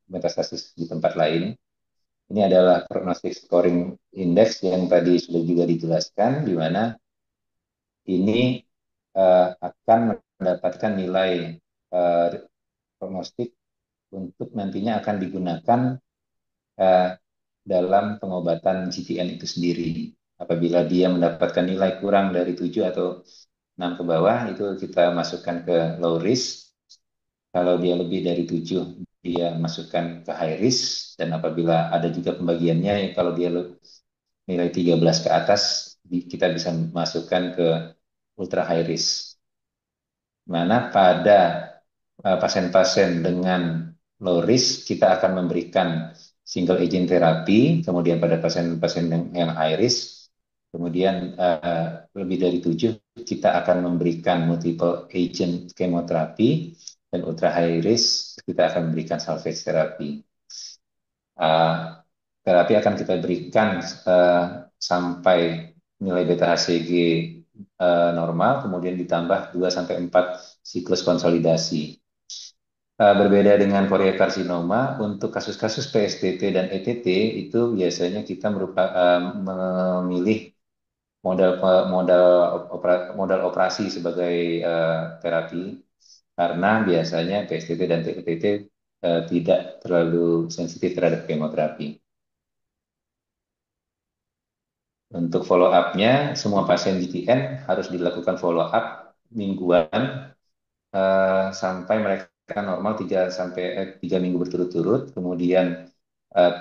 metastasis di tempat lain. Ini adalah prognostic scoring index yang tadi sudah juga dijelaskan, di mana ini akan mendapatkan nilai prognostik untuk nantinya akan digunakan dalam pengobatan GTN itu sendiri. Apabila dia mendapatkan nilai kurang dari 7 atau 6 ke bawah, itu kita masukkan ke low risk. Kalau dia lebih dari 7, dia masukkan ke high risk. Dan apabila ada juga pembagiannya, kalau dia nilai 13 ke atas, kita bisa masukkan ke ultra high risk. Mana pada pasien-pasien dengan low risk, kita akan memberikan single agent terapi, kemudian pada pasien-pasien yang high risk, kemudian lebih dari 7, kita akan memberikan multiple agent chemoterapi, dan ultra high risk, kita akan memberikan salvage terapi. Terapi akan kita berikan sampai nilai beta HCG normal, kemudian ditambah 2-4 siklus konsolidasi. Berbeda dengan karsinoma, untuk kasus-kasus PSTT dan ETT itu biasanya kita memilih modal operasi sebagai terapi, karena biasanya PSTT dan ETT tidak terlalu sensitif terhadap kemoterapi. Untuk follow up-nya, semua pasien GTN harus dilakukan follow up mingguan sampai mereka normal 3 minggu berturut-turut, kemudian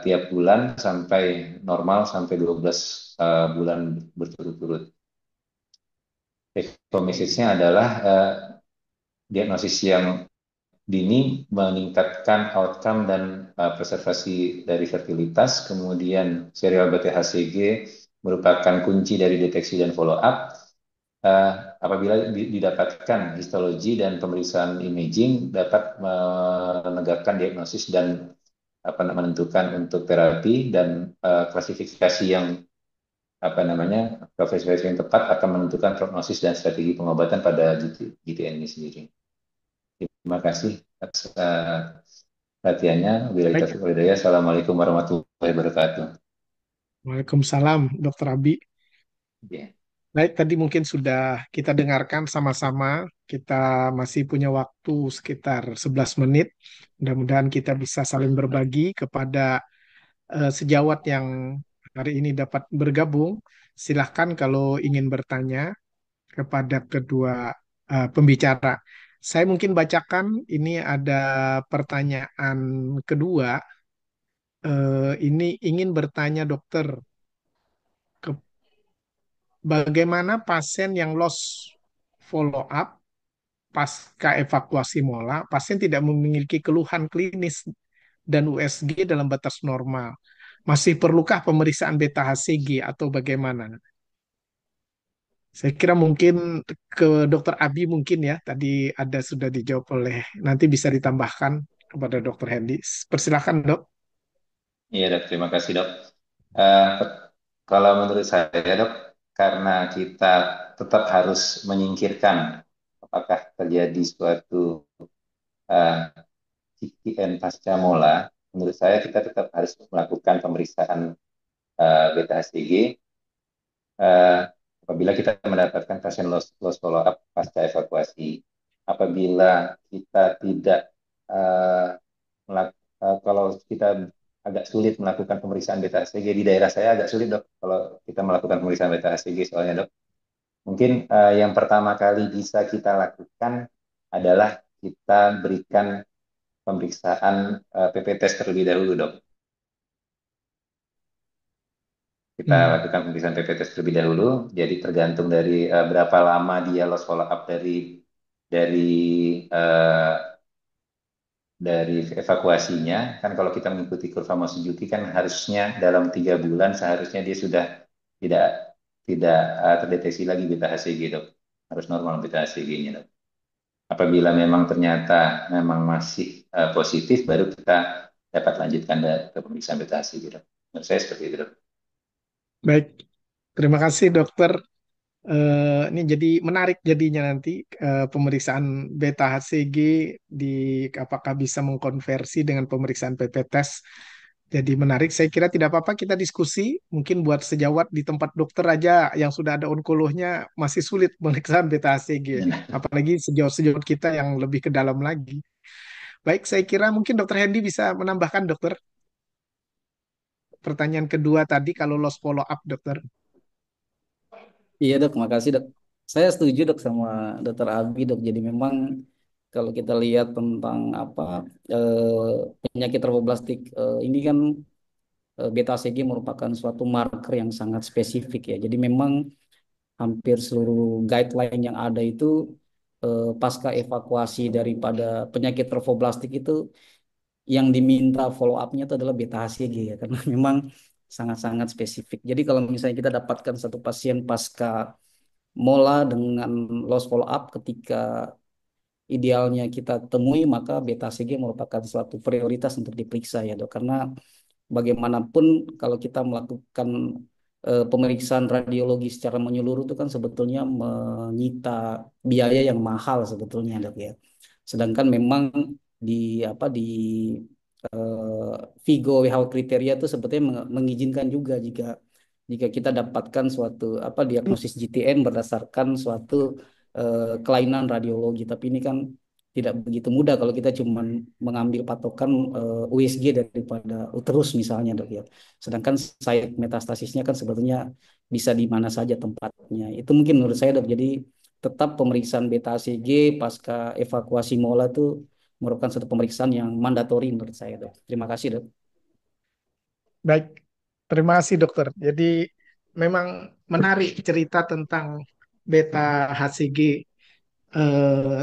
tiap bulan sampai normal sampai 12 bulan berturut-turut. Take home message-nya adalah diagnosis yang dini meningkatkan outcome dan preservasi dari fertilitas, kemudian serial BTHCG merupakan kunci dari deteksi dan follow up. Apabila didapatkan histologi dan pemeriksaan imaging dapat menegakkan diagnosis dan menentukan untuk terapi, dan klasifikasi yang klasifikasi yang tepat akan menentukan prognosis dan strategi pengobatan pada GTN ini sendiri. Terima kasih atas perhatiannya. Assalamualaikum warahmatullahi wabarakatuh. Waalaikumsalam, Dr. Abi. Yeah. Baik, tadi mungkin sudah kita dengarkan sama-sama. Kita masih punya waktu sekitar 11 menit. Mudah-mudahan kita bisa saling berbagi kepada sejawat yang hari ini dapat bergabung. Silahkan kalau ingin bertanya kepada kedua pembicara. Saya mungkin bacakan, ini ada pertanyaan kedua. Ini ingin bertanya dokter, bagaimana pasien yang lost follow up pasca evakuasi mola, pasien tidak memiliki keluhan klinis dan USG dalam batas normal. Masih perlukah pemeriksaan beta HCG atau bagaimana? Saya kira mungkin ke Dokter Abi mungkin ya, tadi ada sudah dijawab oleh, nanti bisa ditambahkan kepada Dokter Hendy. Persilakan dok. Iya dok, terima kasih dok. Uh, Kalau menurut saya dok, karena kita tetap harus menyingkirkan apakah terjadi suatu GTN pasca mola, menurut saya kita tetap harus melakukan pemeriksaan beta HCG. apabila kita mendapatkan pasien loss follow up pasca evakuasi, apabila kita tidak uh, kalau kita agak sulit melakukan pemeriksaan beta HCG di daerah saya agak sulit dok kalau kita melakukan pemeriksaan beta HCG soalnya dok. Mungkin yang pertama kali bisa kita lakukan adalah kita berikan pemeriksaan PP test terlebih dahulu dok. Kita lakukan pemeriksaan PP test terlebih dahulu. Jadi tergantung dari berapa lama dia loss follow up dari uh, dari evakuasinya. Kan kalau kita mengikuti kurva Masuzuki kan harusnya dalam 3 bulan seharusnya dia sudah tidak tidak terdeteksi lagi beta HCG dok. Harus normal beta HCG-nya dok. Apabila memang ternyata memang masih positif, baru kita dapat lanjutkan ke pemeriksaan beta HCG dok. Menurut saya seperti itu dok. Baik, terima kasih dokter. Ini jadi menarik jadinya nanti pemeriksaan beta HCG di apakah bisa mengkonversi dengan pemeriksaan PP test. Jadi menarik. Saya kira tidak apa-apa kita diskusi. Mungkin buat sejawat di tempat dokter aja yang sudah ada onkolognya masih sulit pemeriksaan beta HCG. Apalagi sejawat-sejawat kita yang lebih ke dalam lagi. Baik, saya kira mungkin dokter Hendy bisa menambahkan dokter. Pertanyaan kedua tadi kalau loss follow up dokter. Iya dok, makasih dok. Saya setuju dok sama Dokter Abi dok. Jadi memang kalau kita lihat tentang apa penyakit tromboblastik ini kan beta HCG merupakan suatu marker yang sangat spesifik ya. Jadi memang hampir seluruh guideline yang ada itu pasca evakuasi daripada penyakit tromboblastik itu yang diminta follow up-nya itu adalah beta HCG ya karena memang sangat-sangat spesifik. Jadi kalau misalnya kita dapatkan satu pasien pasca mola dengan loss follow up ketika idealnya kita temui maka beta HCG merupakan suatu prioritas untuk diperiksa ya dok karena bagaimanapun kalau kita melakukan pemeriksaan radiologi secara menyeluruh itu kan sebetulnya menyita biaya yang mahal sebetulnya dok ya. Sedangkan memang di apa di Vigo WHO kriteria itu sebetulnya mengizinkan juga jika jika kita dapatkan suatu apa diagnosis GTN berdasarkan suatu kelainan radiologi. Tapi ini kan tidak begitu mudah kalau kita cuma mengambil patokan USG daripada uterus misalnya dok ya. Sedangkan site metastasisnya kan sebetulnya bisa di mana saja tempatnya. Itu mungkin menurut saya dok. Jadi tetap pemeriksaan beta HCG pasca evakuasi mola itu merupakan satu pemeriksaan yang mandatori menurut saya dok. Terima kasih dok. Baik, terima kasih dokter. Jadi memang menarik cerita tentang beta HCG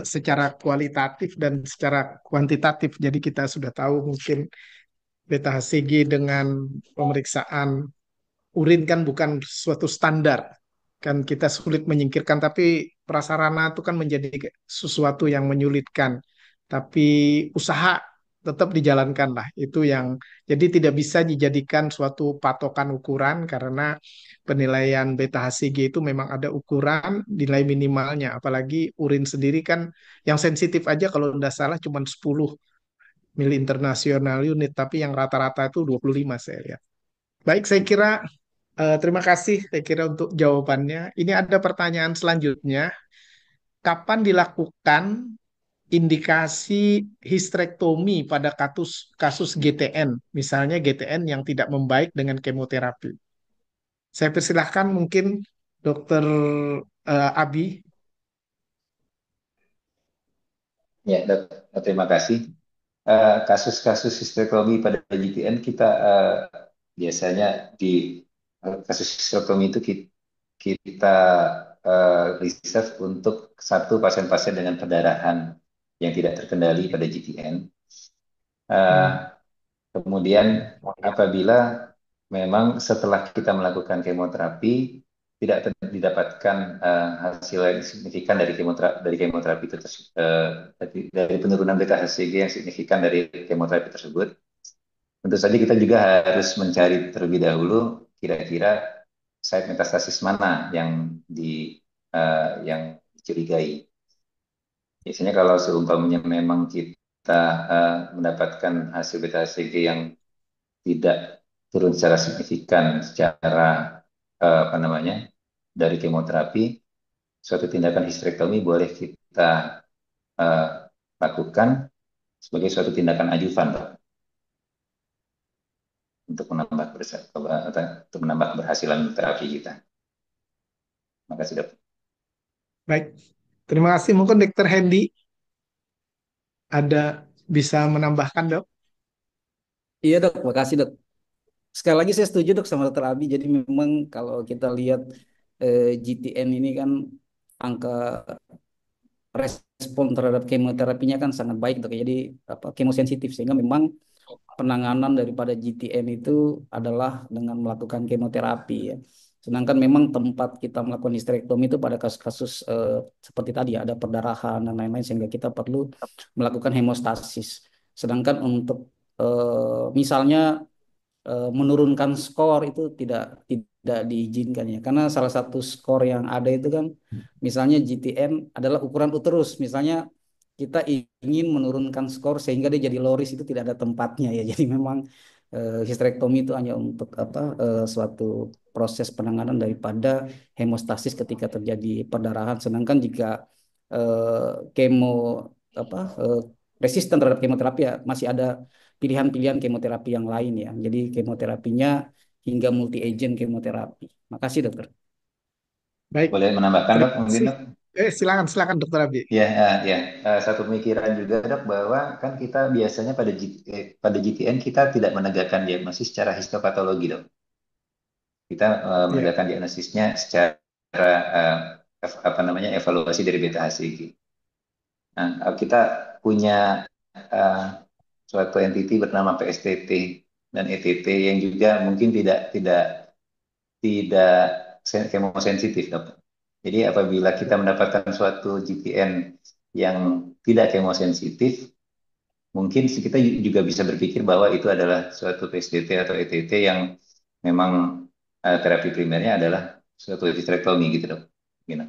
secara kualitatif dan secara kuantitatif. Jadi kita sudah tahu mungkin beta HCG dengan pemeriksaan urin kan bukan suatu standar. Kan kita sulit menyingkirkan, tapi prasarana itu kan menjadi sesuatu yang menyulitkan. Tapi usaha tetap dijalankan lah. Itu yang jadi tidak bisa dijadikan suatu patokan ukuran karena penilaian beta HCG itu memang ada ukuran nilai minimalnya. Apalagi urin sendiri kan yang sensitif aja kalau tidak salah cuma 10 mili internasional unit, tapi yang rata-rata itu 25 saya lihat. Baik, saya kira terima kasih saya kira untuk jawabannya. Ini ada pertanyaan selanjutnya. Kapan dilakukan indikasi histerektomi pada kasus kasus GTN, misalnya GTN yang tidak membaik dengan kemoterapi? Saya persilahkan mungkin Dokter Abi. Ya, dok, terima kasih. Kasus-kasus histerektomi pada GTN kita biasanya di kasus histerektomi itu kita reserve untuk satu pasien-pasien dengan perdarahan yang tidak terkendali pada GTN. Kemudian apabila memang setelah kita melakukan kemoterapi tidak didapatkan hasil yang signifikan dari kemoterapi itu dari penurunan beta HCG yang signifikan dari kemoterapi tersebut, tentu saja kita juga harus mencari terlebih dahulu kira-kira site metastasis mana yang dicurigai. Biasanya kalau seumpamanya memang kita mendapatkan hasil beta HCG yang tidak turun secara signifikan secara apa namanya dari kemoterapi, suatu tindakan histerektomi boleh kita eh, lakukan sebagai suatu tindakan ajuvan, Dok, untuk untuk menambah keberhasilan terapi kita. Terima kasih, Dok. Baik, terima kasih. Mungkin Dokter Hendy ada bisa menambahkan, Dok? Iya dok, makasih dok. Sekali lagi saya setuju dok sama dokter Abi. Jadi memang kalau kita lihat GTN ini kan angka respon terhadap kemoterapinya kan sangat baik dok. Jadi apa kemosensitif sehingga memang penanganan daripada GTN itu adalah dengan melakukan kemoterapi ya. Sedangkan memang tempat kita melakukan histerektomi itu pada kasus-kasus seperti tadi ada perdarahan dan lain-lain sehingga kita perlu melakukan hemostasis. Sedangkan untuk misalnya menurunkan skor itu tidak diizinkan ya karena salah satu skor yang ada itu kan misalnya GTN adalah ukuran uterus misalnya kita ingin menurunkan skor sehingga dia jadi loris itu tidak ada tempatnya ya jadi memang histerektomi itu hanya untuk apa suatu proses penanganan daripada hemostasis ketika terjadi perdarahan sedangkan jika kemo apa resisten terhadap kemoterapi ya masih ada pilihan-pilihan kemoterapi yang lain ya. Jadi kemoterapinya hingga multi agent kemoterapi. Makasih dokter. Baik, Boleh menambahkan, terima Dok, mungkin, kasih. Dok? Silakan, silakan Dokter Abi. Ya, ya. Satu pemikiran juga, Dok, bahwa kan kita biasanya pada GTN kita tidak menegakkan diagnosis secara histopatologi, Dok. Kita Ya, menegakkan diagnosisnya secara apa namanya evaluasi dari beta HCG. Nah, kita punya eh, suatu entiti bernama PSTT dan ETT yang juga mungkin tidak kemosensitif, Dok. Jadi apabila kita mendapatkan suatu GTN yang tidak kemosensitif, mungkin kita juga bisa berpikir bahwa itu adalah suatu PSDT atau ETT yang memang terapi primernya adalah suatu histerektomi gitu, Dok. Gitu.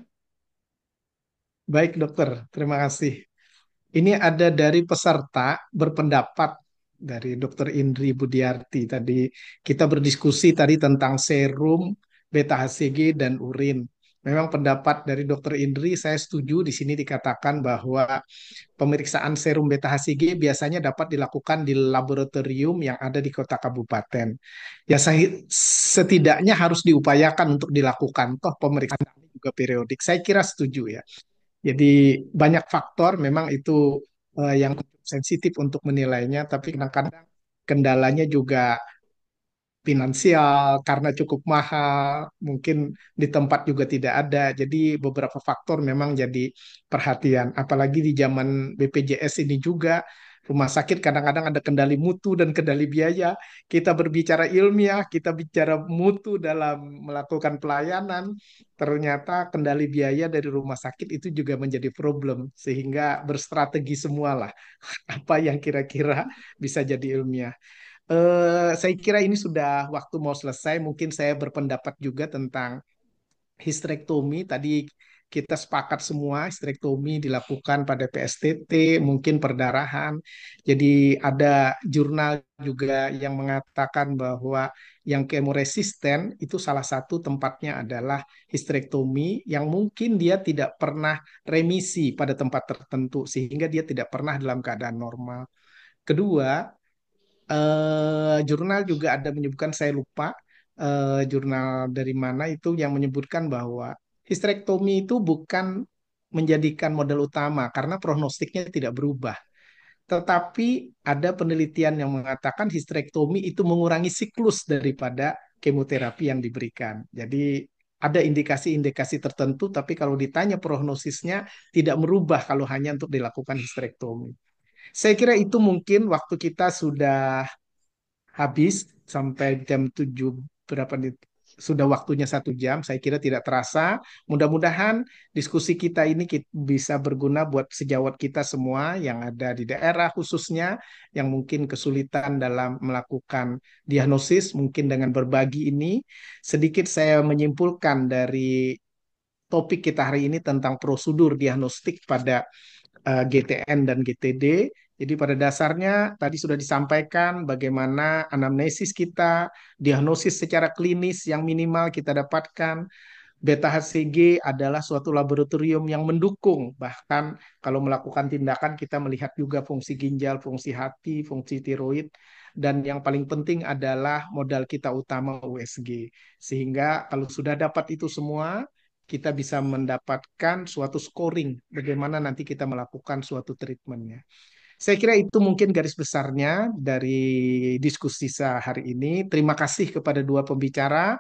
baik dokter, terima kasih. Ini ada dari peserta berpendapat dari Dokter Indri Budiarti. Tadi kita berdiskusi tadi tentang serum, beta HCG dan urin. Memang pendapat dari Dokter Indri saya setuju di sini dikatakan bahwa pemeriksaan serum beta HCG biasanya dapat dilakukan di laboratorium yang ada di kota kabupaten. Ya setidaknya harus diupayakan untuk dilakukan. Toh pemeriksaan ini juga periodik. Saya kira setuju ya. Jadi banyak faktor memang itu yang sensitif untuk menilainya, tapi kadang-kadang kendalanya juga finansial karena cukup mahal, mungkin di tempat juga tidak ada. Jadi beberapa faktor memang jadi perhatian. Apalagi di zaman BPJS ini juga rumah sakit kadang-kadang ada kendali mutu dan kendali biaya. Kita berbicara ilmiah, kita bicara mutu dalam melakukan pelayanan, ternyata kendali biaya dari rumah sakit itu juga menjadi problem sehingga berstrategi semualah apa yang kira-kira bisa jadi ilmiah. Saya kira ini sudah waktu mau selesai. Mungkin saya berpendapat juga tentang histerektomi. Tadi kita sepakat semua histerektomi dilakukan pada PSTT, mungkin perdarahan. Jadi ada jurnal juga yang mengatakan bahwa yang kemoresisten itu salah satu tempatnya adalah histerektomi yang mungkin dia tidak pernah remisi pada tempat tertentu sehingga dia tidak pernah dalam keadaan normal. Kedua, jurnal juga ada menyebutkan saya lupa jurnal dari mana itu yang menyebutkan bahwa histerektomi itu bukan menjadikan model utama karena prognostiknya tidak berubah. Tetapi ada penelitian yang mengatakan histerektomi itu mengurangi siklus daripada kemoterapi yang diberikan. Jadi ada indikasi-indikasi tertentu, tapi kalau ditanya prognosisnya tidak merubah kalau hanya untuk dilakukan histerektomi. Saya kira itu mungkin waktu kita sudah habis sampai jam 7 berapa nih? Sudah waktunya 1 jam, saya kira tidak terasa. Mudah-mudahan diskusi kita ini bisa berguna buat sejawat kita semua yang ada di daerah khususnya, yang mungkin kesulitan dalam melakukan diagnosis, mungkin dengan berbagi ini. Sedikit saya menyimpulkan dari topik kita hari ini tentang prosedur diagnostik pada GTN dan GTD. Jadi pada dasarnya tadi sudah disampaikan bagaimana anamnesis kita, diagnosis secara klinis yang minimal kita dapatkan, Beta HCG adalah suatu laboratorium yang mendukung, bahkan kalau melakukan tindakan kita melihat juga fungsi ginjal, fungsi hati, fungsi tiroid, dan yang paling penting adalah modal kita utama USG. Sehingga kalau sudah dapat itu semua, kita bisa mendapatkan suatu scoring bagaimana nanti kita melakukan suatu treatmentnya. Saya kira itu mungkin garis besarnya dari diskusi hari ini. Terima kasih kepada dua pembicara,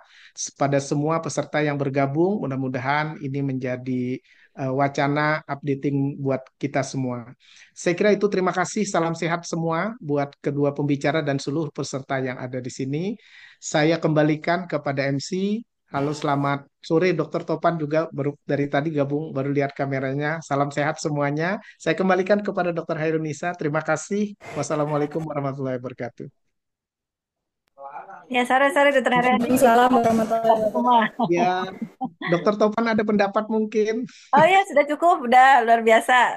pada semua peserta yang bergabung. Mudah-mudahan ini menjadi wacana updating buat kita semua. Saya kira itu terima kasih. Salam sehat semua buat kedua pembicara dan seluruh peserta yang ada di sini. Saya kembalikan kepada MC. Halo, selamat sore. Dokter Topan juga baru dari tadi gabung, baru lihat kameranya. Salam sehat semuanya. Saya kembalikan kepada Dr. Hairunisa. Terima kasih. Wassalamualaikum warahmatullahi wabarakatuh. Ya, sore-sore Dokter Haryadi. Waalaikumsalam warahmatullahi Semua. Ya, Dr. Topan ada pendapat mungkin? Oh ya, sudah cukup, udah luar biasa.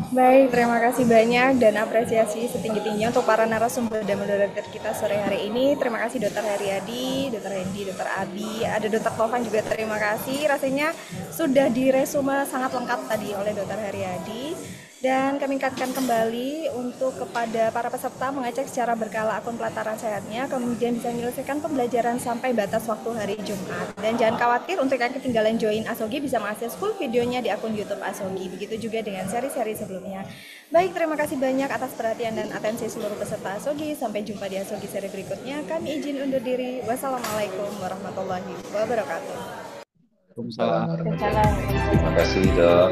Baik, terima kasih banyak dan apresiasi setinggi-tingginya untuk para narasumber dan moderator kita sore hari ini. Terima kasih Dr. Haryadi, Dr. Hendy, Dr. Abi, ada Dr. Tovan juga terima kasih. Rasanya sudah diresume sangat lengkap tadi oleh Dr. Haryadi. Dan kami ingatkan kembali untuk kepada para peserta mengecek secara berkala akun pelataran sehatnya, kemudian bisa menyelesaikan pembelajaran sampai batas waktu hari Jumat. Dan jangan khawatir untuk yang ketinggalan join Asogi bisa mengakses full videonya di akun YouTube Asogi. Begitu juga dengan seri-seri sebelumnya. Baik, terima kasih banyak atas perhatian dan atensi seluruh peserta Asogi. Sampai jumpa di Asogi seri berikutnya. Kami izin undur diri. Wassalamualaikum warahmatullahi wabarakatuh. Waalaikumsalam. Terima kasih, Dok.